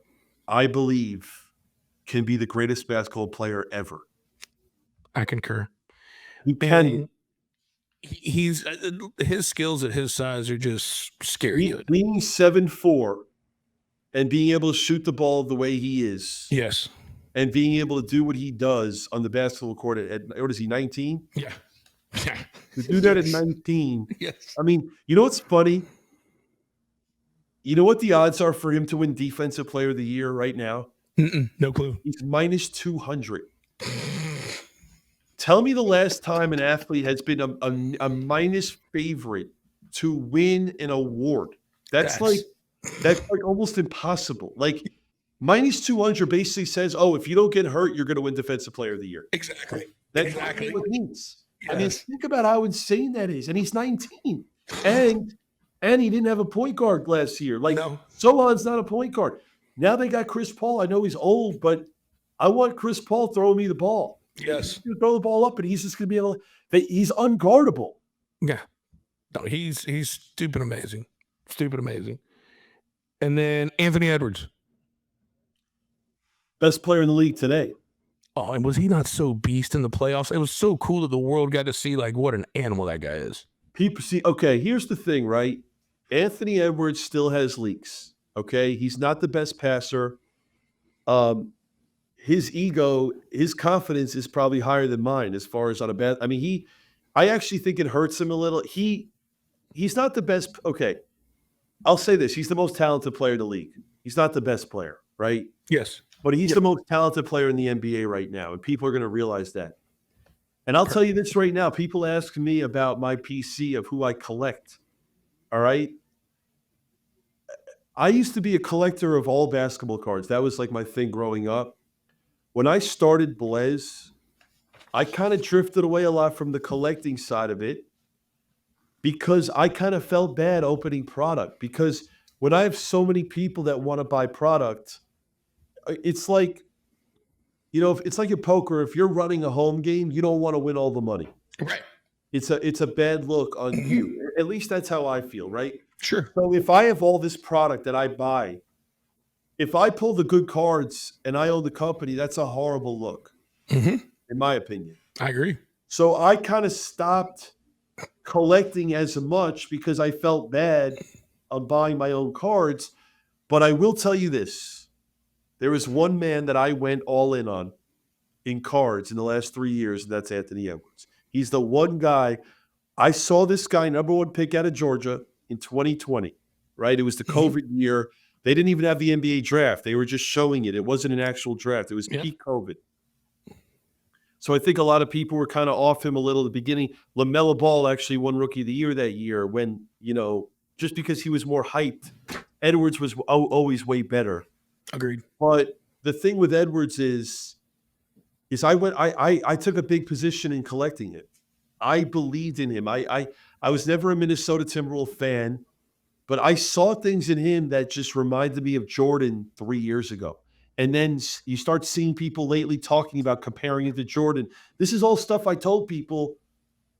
Speaker 2: I believe, can be the greatest basketball player ever.
Speaker 1: I concur.
Speaker 2: He can.
Speaker 1: He's his skills at his size are just scary good.
Speaker 2: Being 7'4" and being able to shoot the ball the way he is.
Speaker 1: Yes.
Speaker 2: And being able to do what he does on the basketball court at what is he, 19?
Speaker 1: Yeah. Yeah.
Speaker 2: To do that at 19.
Speaker 1: Yes.
Speaker 2: I mean, you know what's funny? You know what the odds are for him to win Defensive Player of the Year right now?
Speaker 1: No clue.
Speaker 2: He's minus 200. Tell me the last time an athlete has been a minus favorite to win an award. That's like almost impossible. Like minus 200 basically says, oh, if you don't get hurt, you're going to win Defensive Player of the Year.
Speaker 1: Exactly.
Speaker 2: That's exactly what it means. Yes. I mean, think about how insane that is. And he's 19. And he didn't have a point guard last year. Like, Sohan's not a point guard. Now they got Chris Paul. I know he's old, but I want Chris Paul throwing me the ball.
Speaker 1: Yes.
Speaker 2: He's throw the ball up, and he's just going to be able to – he's unguardable.
Speaker 1: Yeah. No, he's stupid amazing. Stupid amazing. And then Anthony Edwards.
Speaker 2: Best player in the league today.
Speaker 1: Oh, and was he not so beast in the playoffs? It was so cool that the world got to see, like, what an animal that guy is.
Speaker 2: People see – okay, here's the thing, right? Anthony Edwards still has leaks, okay? He's not the best passer. His ego, his confidence is probably higher than mine as far as on a bad – I mean, I actually think it hurts him a little. He's not the best – okay, I'll say this. He's the most talented player in the league. He's not the best player, right?
Speaker 1: Yes.
Speaker 2: But he's the most talented player in the NBA right now, and people are going to realize that. And I'll tell you this right now. People ask me about my PC of who I collect, all right? I used to be a collector of all basketball cards. That was like my thing growing up. When I started Blez, I kind of drifted away a lot from the collecting side of it because I kind of felt bad opening product. Because when I have so many people that want to buy product, it's like, it's like in poker. If you're running a home game, you don't want to win all the money.
Speaker 1: Right.
Speaker 2: It's a bad look on you. At least that's how I feel, right?
Speaker 1: Sure.
Speaker 2: So if I have all this product that I buy, if I pull the good cards and I own the company, that's a horrible look, in my opinion.
Speaker 1: I agree.
Speaker 2: So I kind of stopped collecting as much because I felt bad on buying my own cards. But I will tell you this. There is one man that I went all in on in cards in the last 3 years, and that's Anthony Edwards. He's the one guy. I saw this guy, number one pick out of Georgia in 2020, right? It was the COVID year. They didn't even have the NBA draft. They were just showing it. It wasn't an actual draft. It was peak COVID. So I think a lot of people were kind of off him a little at the beginning. LaMelo Ball actually won Rookie of the Year that year when, just because he was more hyped. Edwards was always way better.
Speaker 1: Agreed.
Speaker 2: But the thing with Edwards is I took a big position in collecting it. I believed in him. I was never a Minnesota Timberwolves fan, but I saw things in him that just reminded me of Jordan 3 years ago. And then you start seeing people lately talking about comparing it to Jordan. This is all stuff I told people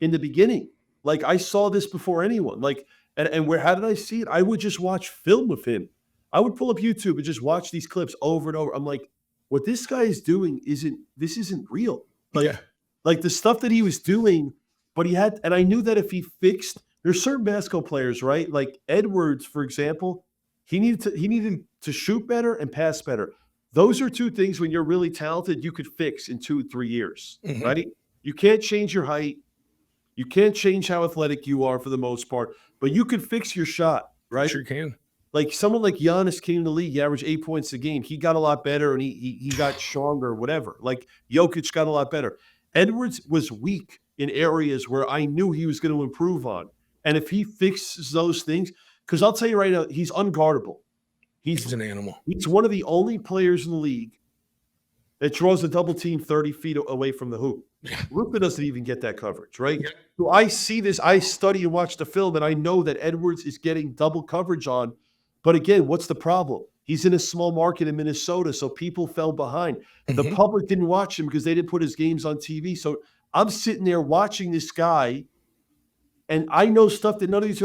Speaker 2: in the beginning. Like, I saw this before anyone. Like, and where how did I see it? I would just watch film of him. I would pull up YouTube and just watch these clips over and over. I'm like, what this guy is doing isn't real. Like,
Speaker 3: Yeah.
Speaker 2: like the stuff that he was doing, but he had, and I knew that if he fixed, there's certain basketball players, right? Like Edwards, for example, he needed to shoot better and pass better. Those are two things when you're really talented, you could fix in 2-3 years,
Speaker 3: Mhm.
Speaker 2: right? You can't change your height. You can't change how athletic you are for the most part, but you can fix your shot, right?
Speaker 3: Sure can.
Speaker 2: Like someone like Giannis came in the league, he averaged 8 points a game. He got a lot better and he got stronger, whatever. Like Jokic got a lot better. Edwards was weak in areas where I knew he was going to improve on. And if he fixes those things, because I'll tell you right now, he's unguardable.
Speaker 3: He's an animal.
Speaker 2: He's one of the only players in the league that draws a double team 30 feet away from the hoop. Luka doesn't even get that coverage, right?
Speaker 3: Yeah.
Speaker 2: So I see this, I study and watch the film, and I know that Edwards is getting double coverage on. But again, what's the problem? He's in a small market in Minnesota, so people fell behind. The
Speaker 3: Mhm.
Speaker 2: public didn't watch him because they didn't put his games on TV. So I'm sitting there watching this guy, and I know stuff that none of these,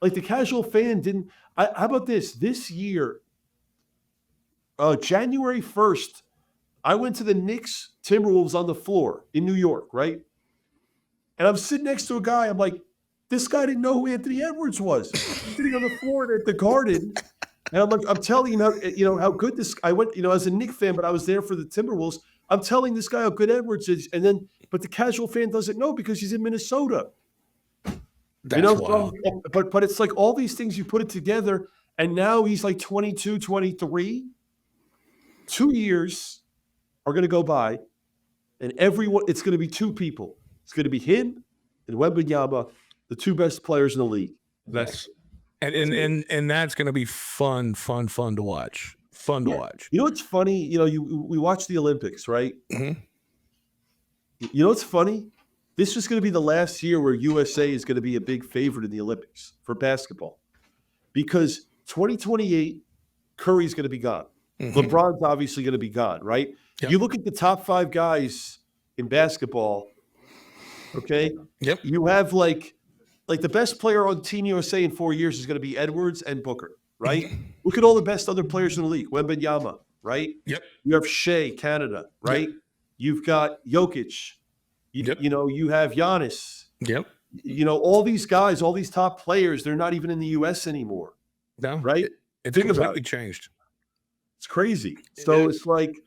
Speaker 2: like the casual fan didn't. How about this? This year, January 1st, I went to the Knicks Timberwolves on the floor in New York, right? And I'm sitting next to a guy. I'm like, this guy didn't know who Anthony Edwards was. He's sitting on the floor at the Garden. And I'm like, I'm telling him how good this. I went, as a Knicks fan, but I was there for the Timberwolves. I'm telling this guy how good Edwards is, but the casual fan doesn't know because he's in Minnesota.
Speaker 3: That's wild.
Speaker 2: But it's like all these things, you put it together, and now he's like 22, 23. 2 years are going to go by, and it's going to be two people. It's going to be him and Wembanyama, the two best players in the league.
Speaker 3: That's and that's going to be fun to watch. Fun to watch.
Speaker 2: You know what's funny? We watch the Olympics, right?
Speaker 3: Mhm.
Speaker 2: You know what's funny? This is going to be the last year where USA is going to be a big favorite in the Olympics for basketball, because 2028, Curry's going to be gone.
Speaker 3: Mhm.
Speaker 2: LeBron's obviously going to be gone, right?
Speaker 3: Yep.
Speaker 2: You look at the top 5 guys in basketball, okay?
Speaker 3: Yep.
Speaker 2: You have like the best player on Team USA in 4 years is going to be Edwards and Booker, right? Look at all the best other players in the league. Wembanyama, right?
Speaker 3: Yep.
Speaker 2: You have Shea, Canada, right? You've got Jokic.
Speaker 3: Yep.
Speaker 2: You have Giannis.
Speaker 3: Yep.
Speaker 2: All these guys, all these top players, they're not even in the U.S. anymore,
Speaker 3: No.
Speaker 2: right?
Speaker 3: It's
Speaker 2: Think about
Speaker 3: completely changed.
Speaker 2: It's crazy.
Speaker 3: It
Speaker 2: So
Speaker 3: is.
Speaker 2: it's like,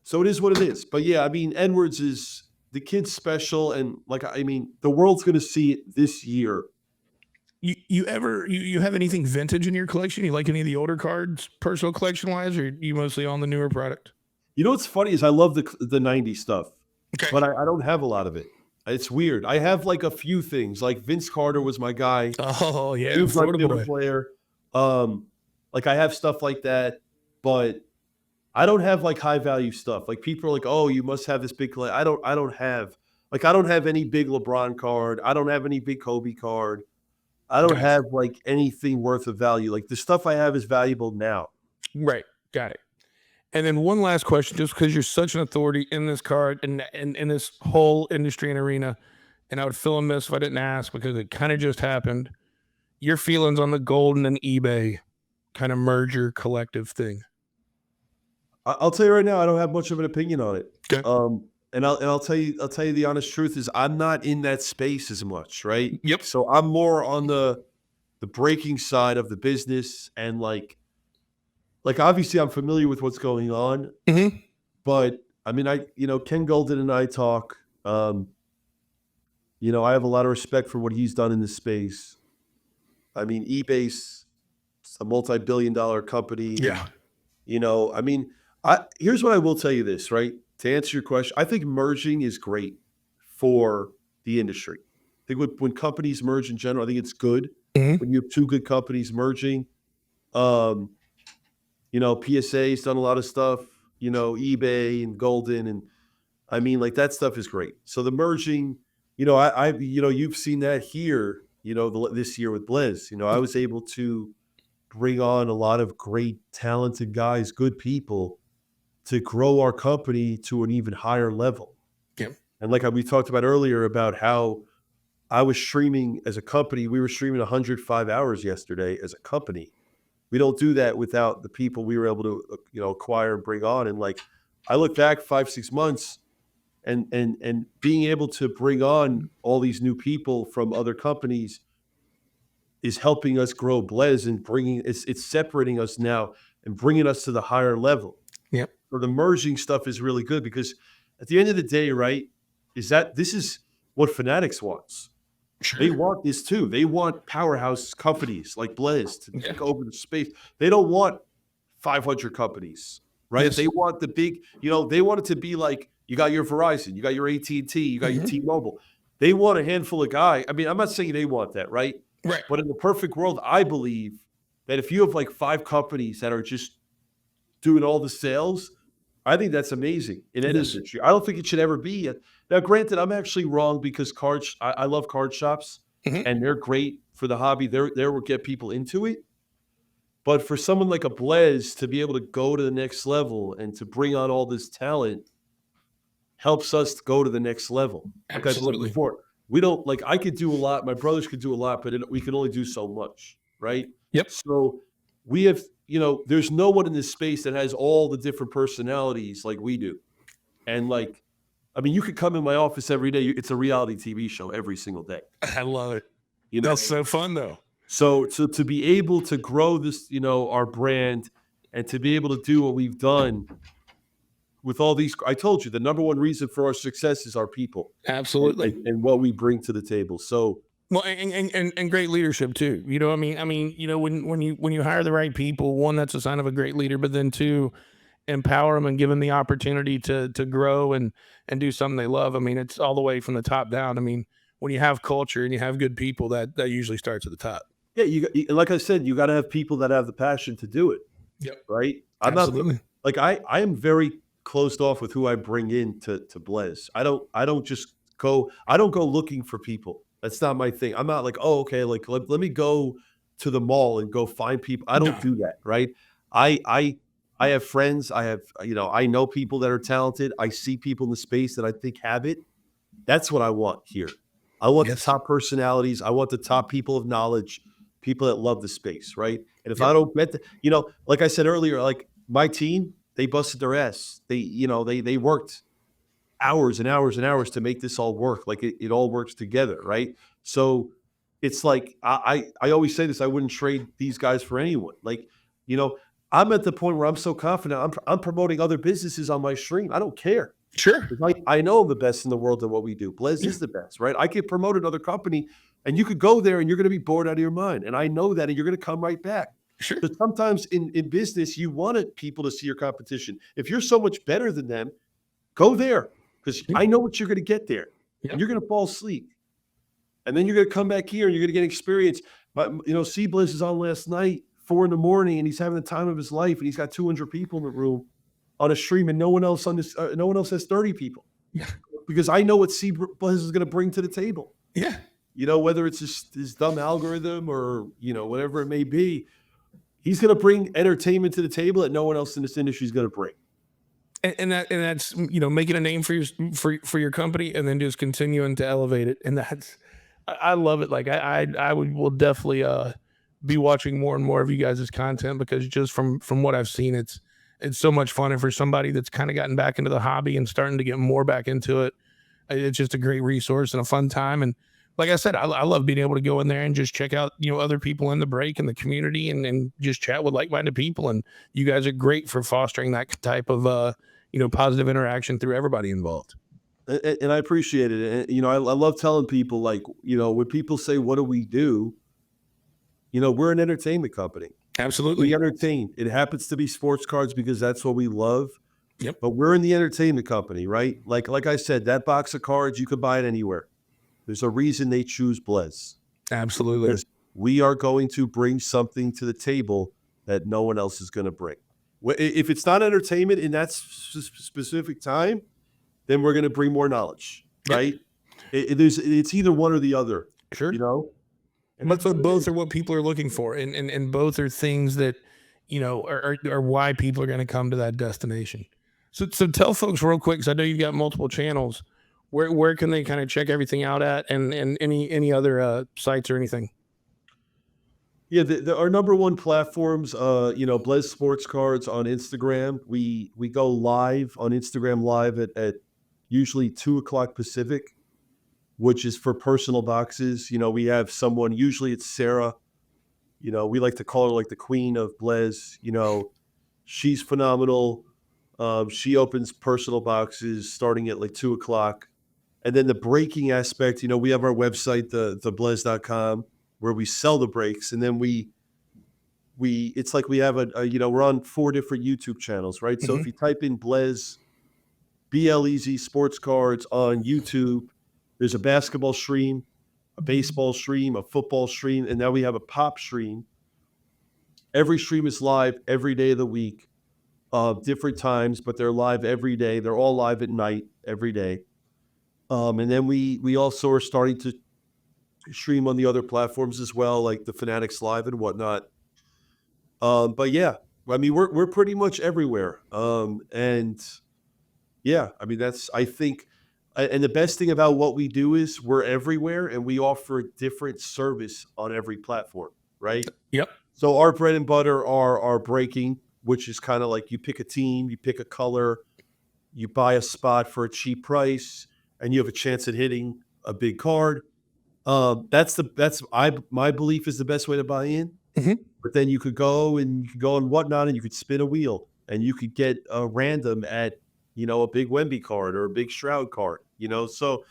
Speaker 2: so it is what it is. But yeah, I mean, Edwards is the kid's special, and the world's going to see it this year.
Speaker 1: You have anything vintage in your collection? You like any of the older cards, personal collection wise, or you mostly on the newer product?
Speaker 2: You know what's funny is I love the 90s stuff,
Speaker 3: Okay.
Speaker 2: but I don't have a lot of it. It's weird. I have like a few things. Like Vince Carter was my guy.
Speaker 1: Oh yeah,
Speaker 2: He was my
Speaker 1: Florida
Speaker 2: favorite
Speaker 1: boy.
Speaker 2: player. Like I have stuff like that, but I don't have like high value stuff. Like people are like, "Oh, you must have this big." I don't have any big LeBron card. I don't have any big Kobe card. I don't
Speaker 3: Gotcha.
Speaker 2: have like anything worth of value. Like the stuff I have is valuable now.
Speaker 1: Right, got it. And then one last question, just because you're such an authority in this card and in this whole industry and arena, and I would feel amiss if I didn't ask because it kind of just happened. Your feelings on the Golden and eBay kind of merger collective thing?
Speaker 2: I'll tell you right now, I don't have much of an opinion on it.
Speaker 1: Okay.
Speaker 2: And I'll tell you the honest truth is I'm not in that space as much, right?
Speaker 1: Yep.
Speaker 2: So I'm more on the breaking side of the business, and like obviously I'm familiar with what's going on,
Speaker 1: Mhm.
Speaker 2: but I mean Ken Golden and I talk. I have a lot of respect for what he's done in this space. I mean, eBay's a multi-billion-dollar company.
Speaker 3: Yeah.
Speaker 2: Here's what I will tell you this, right? To answer your question, I think merging is great for the industry. I think when companies merge in general, I think it's good.
Speaker 1: Mhm.
Speaker 2: When you have two good companies merging. PSA's done a lot of stuff, eBay and Golden, and I mean, like that stuff is great. So the merging you've seen that here, this year with Blez. I was able to bring on a lot of great, talented guys, good people to grow our company to an even higher level.
Speaker 3: Yep.
Speaker 2: And like we talked about earlier about how I was streaming as a company, we were streaming 105 hours yesterday as a company. We don't do that without the people we were able to, acquire and bring on. And like, I look back 5-6 months and being able to bring on all these new people from other companies is helping us grow Blez and it's separating us now and bringing us to the higher level.
Speaker 3: Yep.
Speaker 2: So the merging stuff is really good because at the end of the day, right, this is what Fanatics wants.
Speaker 3: Sure.
Speaker 2: They want this too. They want powerhouse companies like Blez to take over the space. They don't want 500 companies, right?
Speaker 3: Yes.
Speaker 2: They want the big, they want it to be like you got your Verizon, you got your AT&T, you got your T-Mobile. They want a handful of guys. I mean, I'm not saying they want that, right?
Speaker 3: Right.
Speaker 2: But in the perfect world, I believe that if you have like 5 companies that are just doing all the sales, I think that's amazing in any industry. I don't think it should ever be. Now, granted, I'm actually wrong because I love card shops and they're great for the hobby. They will get people into it. But for someone like a Blez to be able to go to the next level and to bring on all this talent helps us to go to the next level. Like I said before, we don't like I could do a lot. My brothers could do a lot, but we can only do so much, right?
Speaker 3: Yep.
Speaker 2: So we have, there's no one in this space that has all the different personalities like we do. And like, I mean, you could come in my office every day. It's a reality TV show every single day.
Speaker 3: I love it. That's so fun though.
Speaker 2: So to be able to grow this, our brand and to be able to do what we've done with all these, I told you, the number one reason for our success is our people.
Speaker 3: Absolutely.
Speaker 2: And what we bring to the table. So,
Speaker 1: well, and great leadership too. I mean, when you hire the right people, one, that's a sign of a great leader, but then two, empower them and give them the opportunity to grow and do something they love. I mean, it's all the way from the top down. I mean, when you have culture and you have good people, that usually starts at the top.
Speaker 2: Yeah, like I said, you got to have people that have the passion to do it.
Speaker 1: Yep.
Speaker 2: Right.
Speaker 1: Absolutely.
Speaker 2: Not like I am very closed off with who I bring in to Blez. I don't go looking for people. That's not my thing. I'm not like, oh, okay, like let me go to the mall and go find people. I don't do that, right? I have friends. I have, I know people that are talented. I see people in the space that I think have it. That's what I want here. I want the top personalities. I want the top people of knowledge, people that love the space, right? And if I don't get like I said earlier, like my team, they busted their ass. They worked hours and hours and hours to make this all work. Like it all works together, right? So it's like I always say this: I wouldn't trade these guys for anyone. Like, I'm at the point where I'm so confident. I'm promoting other businesses on my stream. I don't care.
Speaker 3: Sure.
Speaker 2: I know I'm the best in the world at what we do. Blez is the best, right? I could promote another company, and you could go there, and you're going to be bored out of your mind. And I know that, and you're going to come right back.
Speaker 3: Sure.
Speaker 2: But sometimes in business, you wanted people to see your competition. If you're so much better than them, go there because I know what you're going to get there.
Speaker 3: Yep.
Speaker 2: And you're going to fall asleep. And then you're going to come back here and you're going to get experience. But, Blez is on last night, 4 a.m, and he's having the time of his life. And he's got 200 people in the room on a stream and no one else has 30 people.
Speaker 3: Yeah.
Speaker 2: Because I know what Blez is going to bring to the table.
Speaker 3: Yeah.
Speaker 2: Whether it's his dumb algorithm or, whatever it may be. He's going to bring entertainment to the table that no one else in this industry is going to bring.
Speaker 1: And that's making a name for your company and then just continuing to elevate it. And I love it. Like I will definitely be watching more and more of you guys' content because just from what I've seen, it's so much fun. And for somebody that's kind of gotten back into the hobby and starting to get more back into it, it's just a great resource and a fun time. And like I said, I love being able to go in there and just check out, other people in the break and the community and just chat with like-minded people. And you guys are great for fostering that type of, positive interaction through everybody involved.
Speaker 2: And I appreciate it. And, I love telling people like, when people say, what do we do? We're an entertainment company.
Speaker 3: Absolutely.
Speaker 2: We entertain. It happens to be sports cards because that's what we love.
Speaker 3: Yep.
Speaker 2: But we're in the entertainment company, right? Like I said, that box of cards, you could buy it anywhere. There's a reason they choose Blez.
Speaker 3: Absolutely.
Speaker 2: Because we are going to bring something to the table that no one else is going to bring. If it's not entertainment in that specific time, then we're going to bring more knowledge, right? It's either one or the other,
Speaker 1: Sure.
Speaker 2: you know. And
Speaker 1: But
Speaker 2: that's what it
Speaker 1: both
Speaker 2: is.
Speaker 1: are what people are looking for, and both are things that are why people are going to come to that destination. So tell folks real quick, because I know you've got multiple channels. Where can they kind of check everything out at, and any other sites or anything?
Speaker 2: Yeah, our number one platforms, Blez Sports Cards on Instagram. We go live on Instagram Live at usually 2:00 Pacific, which is for personal boxes. We have someone, usually it's Sarah. We like to call her like the queen of Blez. She's phenomenal. She opens personal boxes starting at like 2:00. And then the breaking aspect, we have our website, the blez.com, where we sell the breaks. And then it's like we have we're on 4 different YouTube channels, right? So if you type in Blez, BLEZ Sports Cards on YouTube, there's a basketball stream, a baseball stream, a football stream, and now we have a pop stream. Every stream is live every day of the week, different times, but they're live every day. They're all live at night every day. And then we also are starting to stream on the other platforms as well, like the Fanatics Live and whatnot. But yeah, I mean, we're pretty much everywhere. And yeah, I mean, I think, and the best thing about what we do is we're everywhere and we offer different service on every platform, right?
Speaker 1: Yep.
Speaker 2: So our bread and butter are breaking, which is kind of like you pick a team, you pick a color, you buy a spot for a cheap price, and you have a chance at hitting a big card. My belief is the best way to buy in. But then you could go and whatnot, and you could spin a wheel, and you could get a random at a big Wemby card or a big Stroud card. So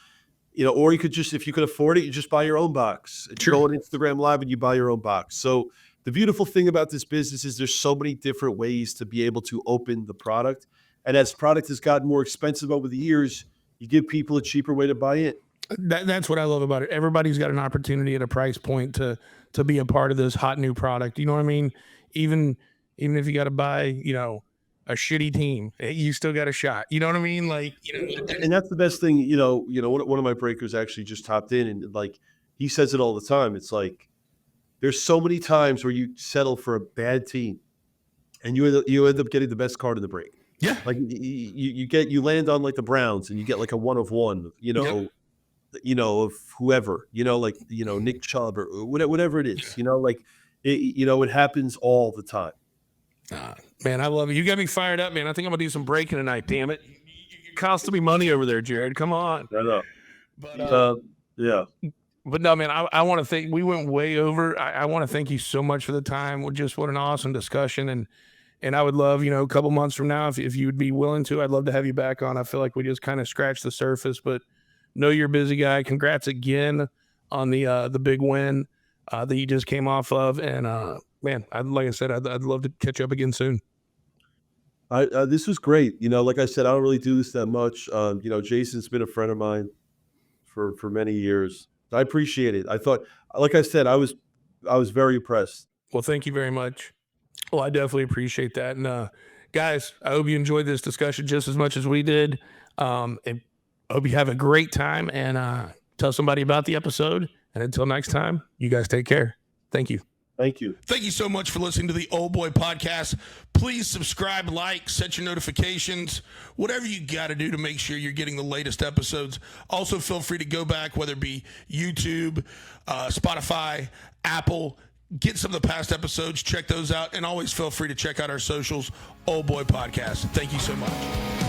Speaker 2: or you could just, if you could afford it, you just buy your own box.
Speaker 1: Sure.
Speaker 2: Go on Instagram Live and you buy your own box. So the beautiful thing about this business is there's so many different ways to be able to open the product. And as product has gotten more expensive over the years, you give people a cheaper way to buy it.
Speaker 1: That's what I love about it. Everybody's got an opportunity at a price point to be a part of this hot new product. You know what I mean? Even if you got to buy, a shitty team, you still got a shot. You know what I mean? Like,
Speaker 2: and that's the best thing. One of my breakers actually just hopped in, and like he says it all the time. It's like there's so many times where you settle for a bad team, and you end up getting the best card in the break.
Speaker 1: Yeah.
Speaker 2: Like you land on like the Browns, and you get like a 1 of 1.
Speaker 1: Yep.
Speaker 2: Of whoever, Nick Chubb or whatever it is, it happens all the time.
Speaker 1: Man, I love it. You got me fired up, man. I think I'm gonna do some breaking tonight. Damn it, you're costing me money over there, Jared. Come on.
Speaker 2: I know.
Speaker 1: But
Speaker 2: yeah.
Speaker 1: But no, man, I want to thank. We went way over. I want to thank you so much for the time. What an awesome discussion, and I would love, a couple months from now, if you would be willing to, I'd love to have you back on. I feel like we just kind of scratched the surface, but know you're a busy guy. Congrats again on the big win that you just came off of, and man, like I said, I'd love to catch up again soon.
Speaker 2: This was great. Like I said, I don't really do this that much. Jason's been a friend of mine for many years. I appreciate it. I thought, like I said, I was very impressed.
Speaker 1: Well, thank you very much. Well, I definitely appreciate that. And guys, I hope you enjoyed this discussion just as much as we did. And I hope you have a great time, and tell somebody about the episode. And until next time, you guys take care. Thank you.
Speaker 2: Thank you.
Speaker 3: Thank you so much for listening to the Old Boy Podcast. Please subscribe, like, set your notifications, whatever you got to do to make sure you're getting the latest episodes. Also, feel free to go back, whether it be YouTube, Spotify, Apple. Get some of the past episodes, check those out, and always feel free to check out our socials, Old Boy Podcast. Thank you so much.